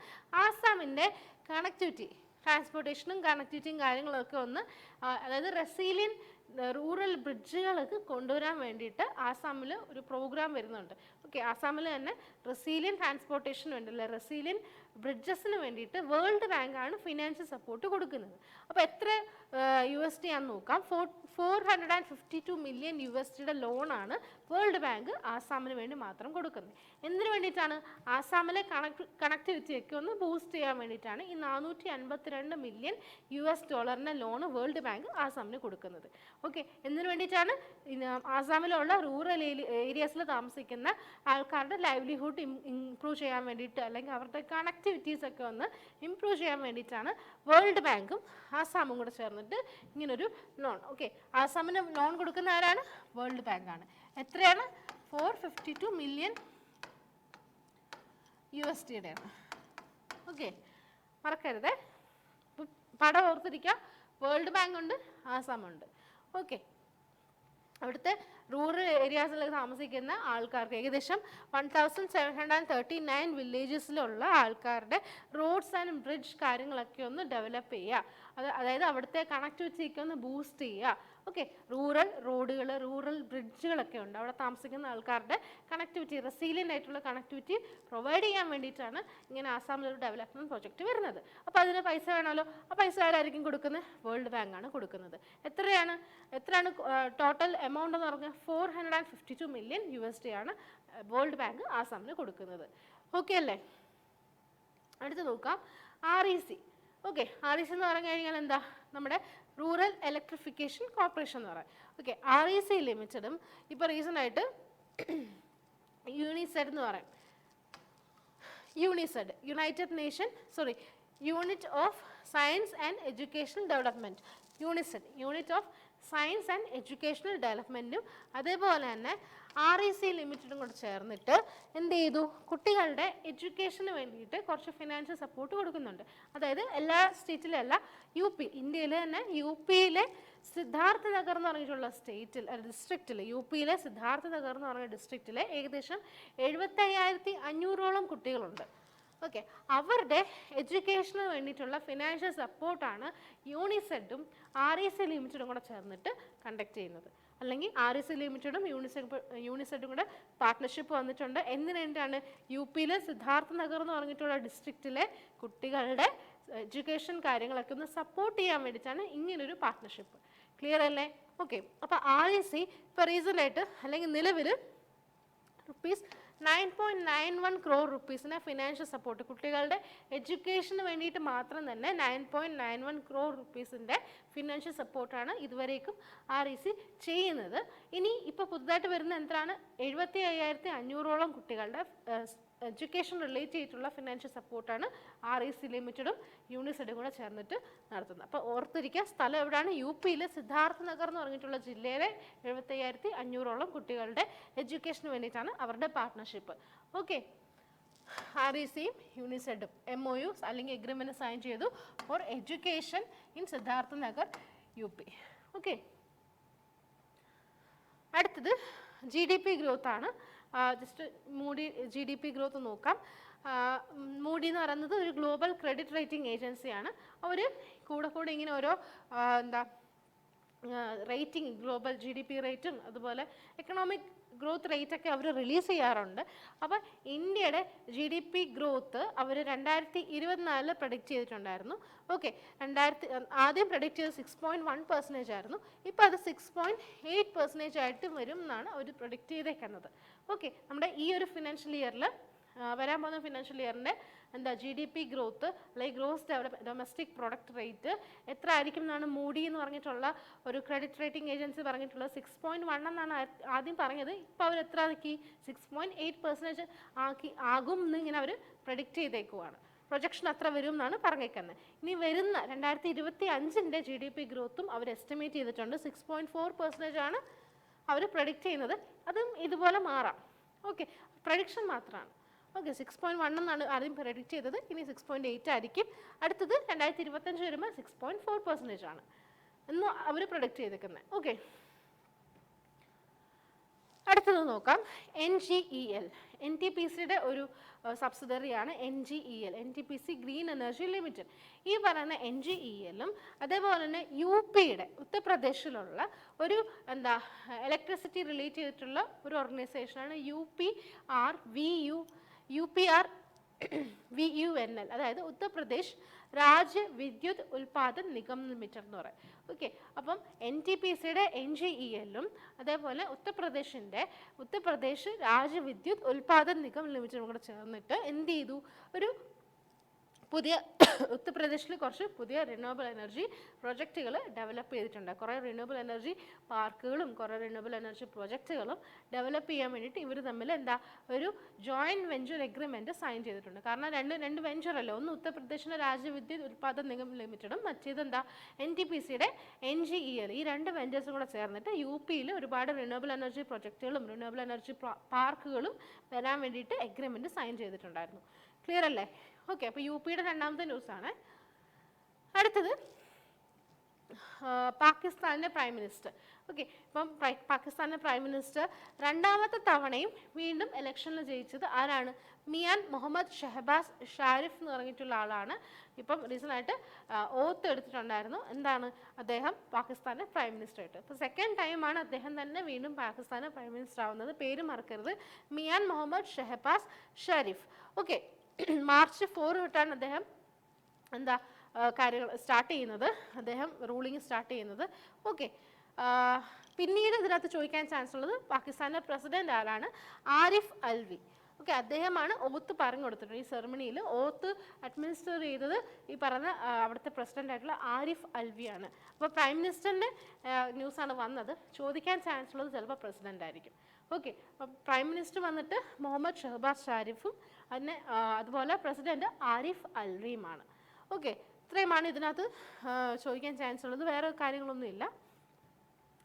ആസാമിൻ്റെ കണക്ടിവിറ്റി, ട്രാൻസ്പോർട്ടേഷനും കണക്ടിവിറ്റിയും കാര്യങ്ങളൊക്കെ ഒന്ന്, അതായത് റെസീലിയൻ റൂറൽ ബ്രിഡ്ജുകളൊക്കെ കൊണ്ടുവരാൻ വേണ്ടിയിട്ട് ആസാമിൽ ഒരു പ്രോഗ്രാം വരുന്നുണ്ട്. ഓക്കെ, ആസാമിൽ തന്നെ റെസീലിയൻ ട്രാൻസ്പോർട്ടേഷന് വേണ്ടി, അല്ലെ റെസീലിയൻ ബ്രിഡ്ജസിന് വേണ്ടിയിട്ട് വേൾഡ് ബാങ്കാണ് ഫിനാൻഷ്യൽ സപ്പോർട്ട് കൊടുക്കുന്നത്. അപ്പോൾ എത്ര USD ആണെന്ന് നോക്കാം. 452 മില്യൺ USDയുടെ ലോണാണ് വേൾഡ് ബാങ്ക് ആസാമിന് വേണ്ടി മാത്രം കൊടുക്കുന്നത്. എന്തിനു വേണ്ടിയിട്ടാണ്? ആസാമിലെ കണക്ടിവിറ്റിയൊക്കെ ഒന്ന് ബൂസ്റ്റ് ചെയ്യാൻ വേണ്ടിയിട്ടാണ് ഈ 452 million US$ loan world bank ആസാമിന് കൊടുക്കുന്നത്. ഓക്കെ, എന്തിനു വേണ്ടിയിട്ടാണ്? ആസാമിലുള്ള റൂറൽ ഏരിയാസിൽ താമസിക്കുന്ന ആൾക്കാരുടെ ലൈവ്ലിഹുഡ് ഇംപ്രൂവ് ചെയ്യാൻ വേണ്ടിയിട്ട്, അല്ലെങ്കിൽ അവരുടെ കണക്ടിവിറ്റീസ് ഒക്കെ ഒന്ന് ഇംപ്രൂവ് ചെയ്യാൻ വേണ്ടിയിട്ടാണ് വേൾഡ് ബാങ്കും ആസാമും കൂടെ ചേർന്നിട്ട് ഇങ്ങനൊരു ലോൺ. ഓക്കെ, ആസാമിന് ലോൺ കൊടുക്കുന്ന ആരാണ്? വേൾഡ് ബാങ്കാണ്. എത്രയാണ്? 452 മില്യൺ USD-യുടെയാണ്. ഓക്കെ, മറക്കരുതേ, പടം ഓർത്തിരിക്കുക. വേൾഡ് ബാങ്ക് ഉണ്ട്, ആസാമുണ്ട്. ഓക്കെ, അവിടുത്തെ റൂറൽ ഏരിയാസിൽ താമസിക്കുന്ന ആൾക്കാർക്ക് ഏകദേശം 1739 വില്ലേജസിലുള്ള ആൾക്കാരുടെ റോഡ്സ് ആൻഡ് ബ്രിഡ്ജ് കാര്യങ്ങളൊക്കെ ഒന്ന് ഡെവലപ്പ് ചെയ്യുക. അതായത് അവിടുത്തെ കണക്ടിവിറ്റിയൊക്കെ ഒന്ന് ബൂസ്റ്റ് ചെയ്യുക. ഓക്കെ, റൂറൽ റോഡുകൾ, റൂറൽ ബ്രിഡ്ജുകളൊക്കെ ഉണ്ട്. അവിടെ താമസിക്കുന്ന ആൾക്കാരുടെ കണക്ടിവിറ്റി, റെസീലിയൻ്റ് ആയിട്ടുള്ള കണക്ടിവിറ്റി പ്രൊവൈഡ് ചെയ്യാൻ വേണ്ടിയിട്ടാണ് ഇങ്ങനെ ആസാമിലൊരു ഡെവലപ്മെൻറ്റ് പ്രോജക്റ്റ് വരുന്നത്. അപ്പോൾ അതിന് പൈസ വേണമല്ലോ. ആ പൈസ ആരായിരിക്കും കൊടുക്കുന്നത്? വേൾഡ് ബാങ്കാണ് കൊടുക്കുന്നത്. എത്രയാണ് ടോട്ടൽ എമൗണ്ട് എന്ന് പറഞ്ഞാൽ 452 മില്യൺ USD ആണ് വേൾഡ് ബാങ്ക് ആസാമിന് കൊടുക്കുന്നത്. ഓക്കെ അല്ലേ? അടുത്ത് നോക്കാം, REC. ഓക്കെ, REC എന്ന് പറഞ്ഞു കഴിഞ്ഞാൽ എന്താ? നമ്മുടെ റൂറൽ ഇലക്ട്രിഫിക്കേഷൻ കോർപ്പറേഷൻ എന്ന് പറയാം. ഓക്കെ, REC ലിമിറ്റഡും ഇപ്പോൾ റീസെൻ്റായിട്ട് യൂണിസെഡ് എന്ന് പറയും. UNISED, unit of science and educational development. Unit of science and educational ഡെവലപ്മെൻറ്റും അതേപോലെ തന്നെ REC ലിമിറ്റഡും കൂടെ ചേർന്നിട്ട് എന്ത് ചെയ്തു? കുട്ടികളുടെ എഡ്യൂക്കേഷന് വേണ്ടിയിട്ട് കുറച്ച് ഫിനാൻഷ്യൽ സപ്പോർട്ട് കൊടുക്കുന്നുണ്ട്. അതായത് എല്ലാ സ്റ്റേറ്റിലും അല്ല, ഇന്ത്യയിൽ തന്നെ UPയിലെ സിദ്ധാർത്ഥ നഗർ എന്ന് പറഞ്ഞിട്ടുള്ള ഡിസ്ട്രിക്റ്റിൽ, UPയിലെ സിദ്ധാർത്ഥ നഗർ എന്ന് പറഞ്ഞ ഡിസ്ട്രിക്റ്റിലെ ഏകദേശം 75,500ഓളം കുട്ടികളുണ്ട്. ഓക്കെ, അവരുടെ എഡ്യൂക്കേഷന് വേണ്ടിയിട്ടുള്ള ഫിനാൻഷ്യൽ സപ്പോർട്ടാണ് യൂണിസെഡും REC ലിമിറ്റഡും കൂടെ ചേർന്നിട്ട് കണ്ടക്ട് ചെയ്യുന്നത്. അല്ലെങ്കിൽ REC ലിമിറ്റഡും യൂണിസെഡും കൂടെ പാർട്ട്ണർഷിപ്പ് വന്നിട്ടുണ്ട്. എന്തിനു വേണ്ടിയാണ്? UPയിലെ സിദ്ധാർത്ഥ നഗർ എന്ന് പറഞ്ഞിട്ടുള്ള ഡിസ്ട്രിക്റ്റിലെ കുട്ടികളുടെ എഡ്യൂക്കേഷൻ കാര്യങ്ങളൊക്കെ ഒന്ന് സപ്പോർട്ട് ചെയ്യാൻ വേണ്ടിയിട്ടാണ് ഇങ്ങനൊരു പാർട്ട്ണർഷിപ്പ്. ക്ലിയർ അല്ലേ? ഓക്കെ, അപ്പോൾ REC ഇപ്പോൾ റീസെൻ്റായിട്ട് അല്ലെങ്കിൽ നിലവിൽ ₹9.91 crore ഫിനാൻഷ്യൽ സപ്പോർട്ട്, കുട്ടികളുടെ എഡ്യൂക്കേഷന് വേണ്ടിയിട്ട് മാത്രം തന്നെ 9.91 crore ഫിനാൻഷ്യൽ സപ്പോർട്ടാണ് ഇതുവരേക്കും REC ചെയ്യുന്നത്. ഇനി ഇപ്പോൾ പുതുതായിട്ട് വരുന്ന എന്താണ്? 75,500ഓളം കുട്ടികളുടെ എഡ്യൂക്കേഷൻ റിലേറ്റ് ചെയ്തിട്ടുള്ള ഫിനാൻഷ്യൽ സപ്പോർട്ടാണ് REC ലിമിറ്റഡും യൂണിസെഡും കൂടെ ചേർന്നിട്ട് നടത്തുന്നത്. അപ്പോൾ ഓർത്തിരിക്കുക, സ്ഥലം എവിടെയാണ്? UPയിലെ സിദ്ധാർത്ഥ നഗർ എന്ന് പറഞ്ഞിട്ടുള്ള ജില്ലയിലെ 75,500ഓളം കുട്ടികളുടെ എഡ്യൂക്കേഷന് വേണ്ടിയിട്ടാണ് അവരുടെ പാർട്ട്ണർഷിപ്പ്. ഓക്കെ, RECയും യൂണിസെഡും MOU അല്ലെങ്കിൽ എഗ്രിമെൻറ്റ് സൈൻ ചെയ്തു for education in Siddhartha Nagar UP. Okay, അടുത്തത് GDP ഗ്രോത്ത് ആണ്. ജസ്റ്റ് മൂഡി GDP ഗ്രോത്ത് നോക്കാം. മൂഡി എന്ന് പറയുന്നത് ഒരു ഗ്ലോബൽ ക്രെഡിറ്റ് റേറ്റിംഗ് ഏജൻസിയാണ്. അവർ കൂടെ ഇങ്ങനെ ഓരോ റേറ്റിംഗ്, ഗ്ലോബൽ GDP റേറ്റും അതുപോലെ എക്കണോമിക് ഗ്രോത്ത് റേറ്റൊക്കെ അവർ റിലീസ് ചെയ്യാറുണ്ട്. അപ്പോൾ ഇന്ത്യയുടെ GDP ഗ്രോത്ത് അവർ 2024 പ്രഡിക്റ്റ് ചെയ്തിട്ടുണ്ടായിരുന്നു. ഓക്കെ, ആദ്യം പ്രഡിക്റ്റ് ചെയ്ത് 6.1% ആയിരുന്നു. ഇപ്പോൾ അത് 6.8% ആയിട്ട് വരും എന്നാണ് അവർ പ്രഡിക്റ്റ് ചെയ്തേക്കുന്നത്. ഓക്കെ, നമ്മുടെ ഈ ഒരു ഫിനാൻഷ്യൽ ഇയറിൽ വരാൻ പോകുന്ന ഫിനാൻഷ്യൽ ഇയറിൻ്റെ എന്താ GDP ഗ്രോത്ത് അല്ലെങ്കിൽ ഗ്രോസ് ഡൊമസ്റ്റിക് പ്രൊഡക്റ്റ് റേറ്റ് എത്ര ആയിരിക്കും എന്നാണ് മൂഡി എന്ന് പറഞ്ഞിട്ടുള്ള ഒരു ക്രെഡിറ്റ് റേറ്റിംഗ് ഏജൻസി പറഞ്ഞിട്ടുള്ളത്. 6.1 എന്നാണ് ആദ്യം പറഞ്ഞത്. ഇപ്പോൾ അവർ എത്ര ആക്കി? 6.8% ആകും എന്ന് ഇങ്ങനെ അവർ പ്രഡിക്റ്റ് ചെയ്തേക്കുവാണ്. പ്രൊജക്ഷൻ അത്ര വരും എന്നാണ് പറഞ്ഞേക്കുന്നത്. ഇനി വരുന്ന 2025 GDP ഗ്രോത്തും അവർ എസ്റ്റിമേറ്റ് ചെയ്തിട്ടുണ്ട്. 6.4% ആണ് അവർ പ്രഡിക്റ്റ് ചെയ്യുന്നത്. അതും ഇതുപോലെ മാറാം. ഓക്കെ, പ്രഡിക്ഷൻ മാത്രമാണ്. ഓക്കെ, 6.1 എന്നാണ് ആദ്യം പ്രഡിക്റ്റ് ചെയ്തത്. ഇനി 6.8 ആയിരിക്കും. അടുത്തത് 2025 വരുമ്പോൾ 6.4% ആണ് എന്ന് അവർ പ്രൊഡിക്റ്റ് ചെയ്തേക്കുന്നത്. ഓക്കെ, അടുത്തത് നോക്കാം. NGEL NTPCയുടെ ഒരു സബ്സിഡറിയാണ് NGEL, NTPC green energy limited. ഈ പറയുന്ന NGELും അതേപോലെ തന്നെ UPയുടെ ഉത്തർപ്രദേശിലുള്ള ഒരു എന്താ ഇലക്ട്രിസിറ്റി റിലേറ്റ് ചെയ്തിട്ടുള്ള ഒരു ഓർഗനൈസേഷനാണ് UPRVUNL, അതായത് ഉത്തർപ്രദേശ് രാജ്യ വിദ്യുത് ഉൽപാദൻ നിഗം ലിമിറ്റഡ് എന്ന് പറയും. ഓക്കെ, അപ്പം NTPCയുടെ NGELും അതേപോലെ ഉത്തർപ്രദേശ് രാജ്യ വിദ്യുത് ഉൽപാദൻ നിഗം ലിമിറ്റഡും കൂടെ ചേർന്നിട്ട് എന്ത് ചെയ്തു? ഒരു പുതിയ ഉത്തർപ്രദേശിൽ കുറച്ച് പുതിയ റിന്യൂവബിൾ എനർജി പ്രൊജക്റ്റുകൾ ഡെവലപ്പ് ചെയ്തിട്ടുണ്ട്. കുറേ റിന്യൂവബിൾ എനർജി പാർക്കുകളും കുറേ റിന്യൂവബിൾ എനർജി പ്രൊജക്റ്റുകളും ഡെവലപ്പ് ചെയ്യാൻ വേണ്ടിയിട്ട് ഇവർ തമ്മിൽ എന്താ ഒരു ജോയിൻറ്റ് വെഞ്ചർ എഗ്രിമെൻറ്റ് സൈൻ ചെയ്തിട്ടുണ്ട്. കാരണം രണ്ട് വെഞ്ചറല്ലോ, ഒന്ന് ഉത്തർപ്രദേശിലെ രാജ്യ വിദ്യുത് ഉൽപാദൻ നിഗം ലിമിറ്റഡും മറ്റേത് എന്താ NTPCയുടെ NGEL. ഈ രണ്ട് വെഞ്ചേഴ്സും കൂടെ ചേർന്നിട്ട് UPയിൽ ഒരുപാട് റിന്യൂവബിൾ എനർജി പ്രൊജക്റ്റുകളും റിന്യൂവബിൾ എനർജി പാർക്കുകളും വരാൻ വേണ്ടിയിട്ട് എഗ്രിമെൻറ്റ് സൈൻ ചെയ്തിട്ടുണ്ടായിരുന്നു. ക്ലിയർ അല്ലേ? ഓക്കെ, അപ്പോൾ UPയുടെ രണ്ടാമത്തെ ന്യൂസാണ്. അടുത്തത് പാകിസ്ഥാനിലെ പ്രൈം മിനിസ്റ്റർ. ഓക്കെ, ഇപ്പം പാകിസ്ഥാനിലെ പ്രൈം മിനിസ്റ്റർ രണ്ടാമത്തെ തവണയും വീണ്ടും ഇലക്ഷനിൽ ജയിച്ചത് ആരാണ്? മിയാൻ മുഹമ്മദ് ഷഹബാസ് ഷാരിഫ് എന്ന് പറഞ്ഞിട്ടുള്ള ആളാണ്. ഇപ്പം റീസണായിട്ട് ഓത്ത് എടുത്തിട്ടുണ്ടായിരുന്നു. എന്താണ്? അദ്ദേഹം പാകിസ്ഥാൻ്റെ പ്രൈം മിനിസ്റ്റർ ആയിട്ട്. ഇപ്പോൾ സെക്കൻഡ് ടൈമാണ് അദ്ദേഹം തന്നെ വീണ്ടും പാകിസ്ഥാൻ്റെ പ്രൈം മിനിസ്റ്റർ ആവുന്നത്. പേര് മറക്കരുത്, മിയാൻ മുഹമ്മദ് ഷഹബാസ് ഷാരിഫ്. ഓക്കെ, മാർച്ച് 4 തൊട്ടാണ് അദ്ദേഹം എന്താ കാര്യങ്ങൾ സ്റ്റാർട്ട് ചെയ്യുന്നത്, അദ്ദേഹം റൂളിംഗ് സ്റ്റാർട്ട് ചെയ്യുന്നത്. ഓക്കെ, പിന്നീട് ഇതിനകത്ത് ചോദിക്കാൻ ചാൻസ് ഉള്ളത് പാകിസ്ഥാനിലെ പ്രസിഡന്റ് ആരാണ്? ആരിഫ് അൽവി. ഓക്കെ, അദ്ദേഹമാണ് ഓത്ത് പറഞ്ഞു കൊടുത്തിട്ടുണ്ട്. ഈ സെറമണിയിൽ ഓത്ത് അഡ്മിനിസ്റ്റർ ചെയ്തത് ഈ പറഞ്ഞ അവിടുത്തെ പ്രസിഡന്റ് ആയിട്ടുള്ള ആരിഫ് അൽവിയാണ്. അപ്പോൾ പ്രൈം മിനിസ്റ്ററിൻ്റെ ന്യൂസാണ് വന്നത്. ചോദിക്കാൻ ചാൻസ് ഉള്ളത് ചിലപ്പോൾ പ്രസിഡന്റ് ആയിരിക്കും. ഓക്കെ, അപ്പം പ്രൈം മിനിസ്റ്റർ വന്നിട്ട് മുഹമ്മദ് ഷഹബാസ് ഷാരിഫും അതുപോലെ പ്രസിഡന്റ് ആരിഫ് അൽവിയുമാണ്. ഓക്കെ, ഇത്രയുമാണ് ഇതിനകത്ത് ചോദിക്കാൻ ചാൻസ് ഉള്ളത്. വേറെ കാര്യങ്ങളൊന്നുമില്ല.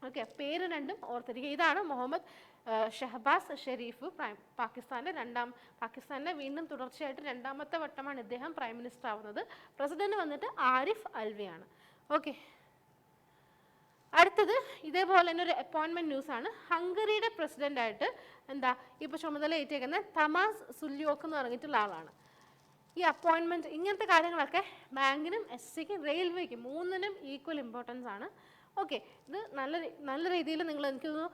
ഓക്കെ, പേര് രണ്ടും ഓർത്തിരിക്കുക. ഇതാണ് മുഹമ്മദ് ഷഹബാസ് ഷെരീഫ്, പാകിസ്ഥാനിലെ വീണ്ടും തുടർച്ചയായിട്ട് രണ്ടാമത്തെ വട്ടമാണ് ഇദ്ദേഹം പ്രൈം മിനിസ്റ്റർ ആവുന്നത്. പ്രസിഡന്റ് വന്നിട്ട് ആരിഫ് അൽവിയാണ്. ഓക്കെ, അടുത്തത് ഇതേപോലെ തന്നെ ഒരു അപ്പോയിൻമെൻറ്റ് ന്യൂസാണ്. ഹംഗറിയുടെ പ്രസിഡൻ്റായിട്ട് എന്താ ഇപ്പോൾ ചുമതല ഏറ്റേക്കുന്ന തമാസ് സുല്യോക്ക് എന്ന് പറഞ്ഞിട്ടുള്ള ആളാണ്. ഈ അപ്പോയിൻമെൻറ്റ് ഇങ്ങനത്തെ കാര്യങ്ങളൊക്കെ ബാങ്കിനും SCക്കും റെയിൽവേക്കും മൂന്നിനും ഈക്വൽ ഇമ്പോർട്ടൻസ് ആണ്. ഓക്കെ, ഇത് നല്ല രീതിയിൽ നിങ്ങൾ എനിക്കൊന്ന്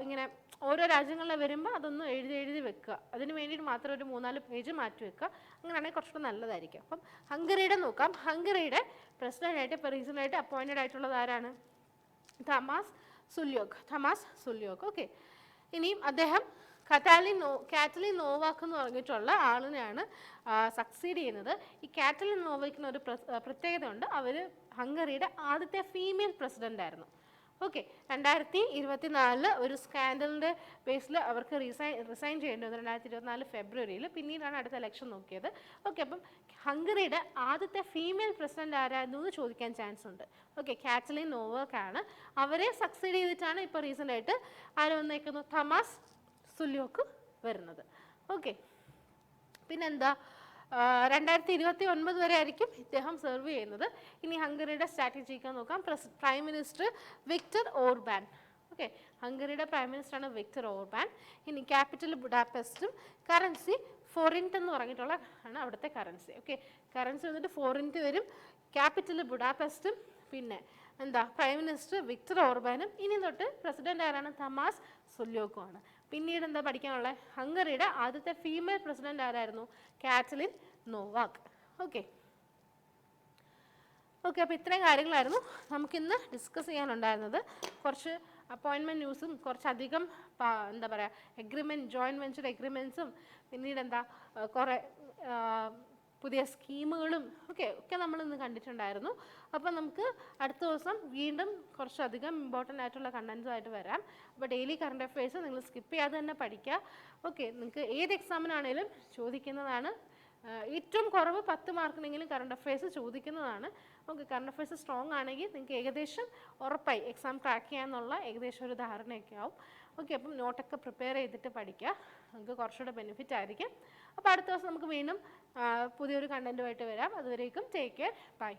ഇങ്ങനെ ഓരോ രാജ്യങ്ങളിൽ വരുമ്പോൾ അതൊന്ന് എഴുതി വെക്കുക. അതിന് വേണ്ടിയിട്ട് മാത്രം ഒരു 3-4 പേജ് മാറ്റി വെക്കുക. അങ്ങനെയാണെങ്കിൽ കുറച്ചുകൂടെ നല്ലതായിരിക്കും. അപ്പം ഹംഗറിയുടെ നോക്കാം. ഹംഗറിയുടെ പ്രസിഡൻ്റായിട്ട് ഇപ്പോൾ റീസെൻ്റായിട്ട് അപ്പോയിൻറ്റഡ് ആയിട്ടുള്ളത് ആരാണ്? തമാസ് സുല്യോക്ക്. ഓക്കെ, ഇനിയും അദ്ദേഹം കാറ്റലിൻ നോവാക്ക് എന്ന് പറഞ്ഞിട്ടുള്ള ആളിനെയാണ് സക്സീഡ് ചെയ്യുന്നത്. ഈ കാറ്റലിൻ നോവാക്കിന് ഒരു പ്രത്യേകത ഉണ്ട്. അവർ ഹംഗറിയുടെ ആദ്യത്തെ ഫീമെയിൽ പ്രസിഡന്റ് ആയിരുന്നു. ഓക്കെ, 2024 ഒരു സ്കാൻഡലിൻ്റെ ബേസിൽ അവർക്ക് റിസൈൻ ചെയ്യേണ്ടി വന്നു 2024 ഫെബ്രുവരിയിൽ. പിന്നീടാണ് അടുത്ത ഇലക്ഷൻ നോക്കിയത്. ഓക്കെ, അപ്പം ഹംഗറിയുടെ ആദ്യത്തെ ഫീമെയിൽ പ്രസിഡന്റ് ആരായിരുന്നു എന്ന് ചോദിക്കാൻ ചാൻസ് ഉണ്ട്. ഓക്കെ, കാറ്റലിൻ നോവാക്കാണ്. അവരെ സക്സീഡ് ചെയ്തിട്ടാണ് ഇപ്പോൾ റീസെൻ്റായിട്ട് ആര് വന്നേക്കുന്നു? തമാസ് സുല്യോക്ക് വരുന്നത്. ഓക്കെ, പിന്നെന്താ 2029 വരെ ആയിരിക്കും ഇദ്ദേഹം സെർവ് ചെയ്യുന്നത്. ഇനി ഹംഗറിയുടെ സ്ട്രാറ്റജിക്ക് നോക്കാം. Prime minister Viktor Orban. Okay, ഹംഗറിയുടെ പ്രൈം മിനിസ്റ്ററാണ് വിക്ടർ ഓർബാൻ. ഇനി ക്യാപിറ്റൽ ബുഡാപെസ്റ്റും കറൻസി ഫോറിൻറ്റ് എന്ന് പറഞ്ഞിട്ടുള്ള ആണ് അവിടുത്തെ കറൻസി. ഓക്കെ, കറൻസി വന്നിട്ട് ഫോറിൻറ്റ് വരും. ക്യാപിറ്റൽ ബുഡാപെസ്റ്റും പിന്നെ എന്താ പ്രൈം മിനിസ്റ്റർ വിക്ടർ ഓർബാനും. ഇനി തൊട്ട് പ്രസിഡന്റ് ആരാണ്? തമാസ് സുല്യോക്കുമാണ്. പിന്നീട് എന്താ പഠിക്കാനുള്ളത്? ഹംഗറിയുടെ ആദ്യത്തെ ഫീമെയിൽ പ്രസിഡന്റ് ആരായിരുന്നു? Katalin Novak. ഓക്കെ, അപ്പോൾ ഇത്രയും കാര്യങ്ങളായിരുന്നു നമുക്കിന്ന് ഡിസ്കസ് ചെയ്യാനുണ്ടായിരുന്നത്. കുറച്ച് അപ്പോയിൻമെൻറ്റ് ന്യൂസും കുറച്ചധികം എന്താ പറയുക ജോയിൻറ്റ് വെഞ്ചർ എഗ്രിമെൻറ്റ്സും പിന്നീട് എന്താ കുറേ പുതിയ സ്കീമുകളും ഒക്കെ നമ്മളിന്ന് കണ്ടിട്ടുണ്ടായിരുന്നു. അപ്പോൾ നമുക്ക് അടുത്ത ദിവസം വീണ്ടും കുറച്ചധികം ഇമ്പോർട്ടൻ്റ് ആയിട്ടുള്ള കണ്ടൻസുമായിട്ട് വരാം. അപ്പോൾ ഡെയിലി കറണ്ട് അഫയേഴ്സ് നിങ്ങൾ സ്കിപ്പ് ചെയ്യാതെ തന്നെ പഠിക്കുക. നിങ്ങൾക്ക് ഏത് എക്സാമിനാണേലും ചോദിക്കുന്നതാണ്. ഏറ്റവും കുറവ് 10 മാർക്കിനെങ്കിലും കറണ്ട് അഫയേഴ്സ് ചോദിക്കുന്നതാണ്. കറണ്ട് അഫയേഴ്സ് സ്ട്രോങ് ആണെങ്കിൽ നിങ്ങൾക്ക് ഏകദേശം ഉറപ്പായി എക്സാം ക്രാക്ക് ചെയ്യാമെന്നുള്ള ഏകദേശം ഒരു ധാരണയൊക്കെ ആവും. അപ്പം നോട്ടൊക്കെ പ്രിപ്പയർ ചെയ്തിട്ട് പഠിക്കുക. നമുക്ക് കുറച്ചുകൂടെ ബെനിഫിറ്റ് ആയിരിക്കും. അപ്പോൾ അടുത്ത ദിവസം നമുക്ക് വീണ്ടും പുതിയൊരു കണ്ടൻറ്റുമായിട്ട് വരാം. അതുവരേക്കും ടേക്ക് കെയർ, ബൈ.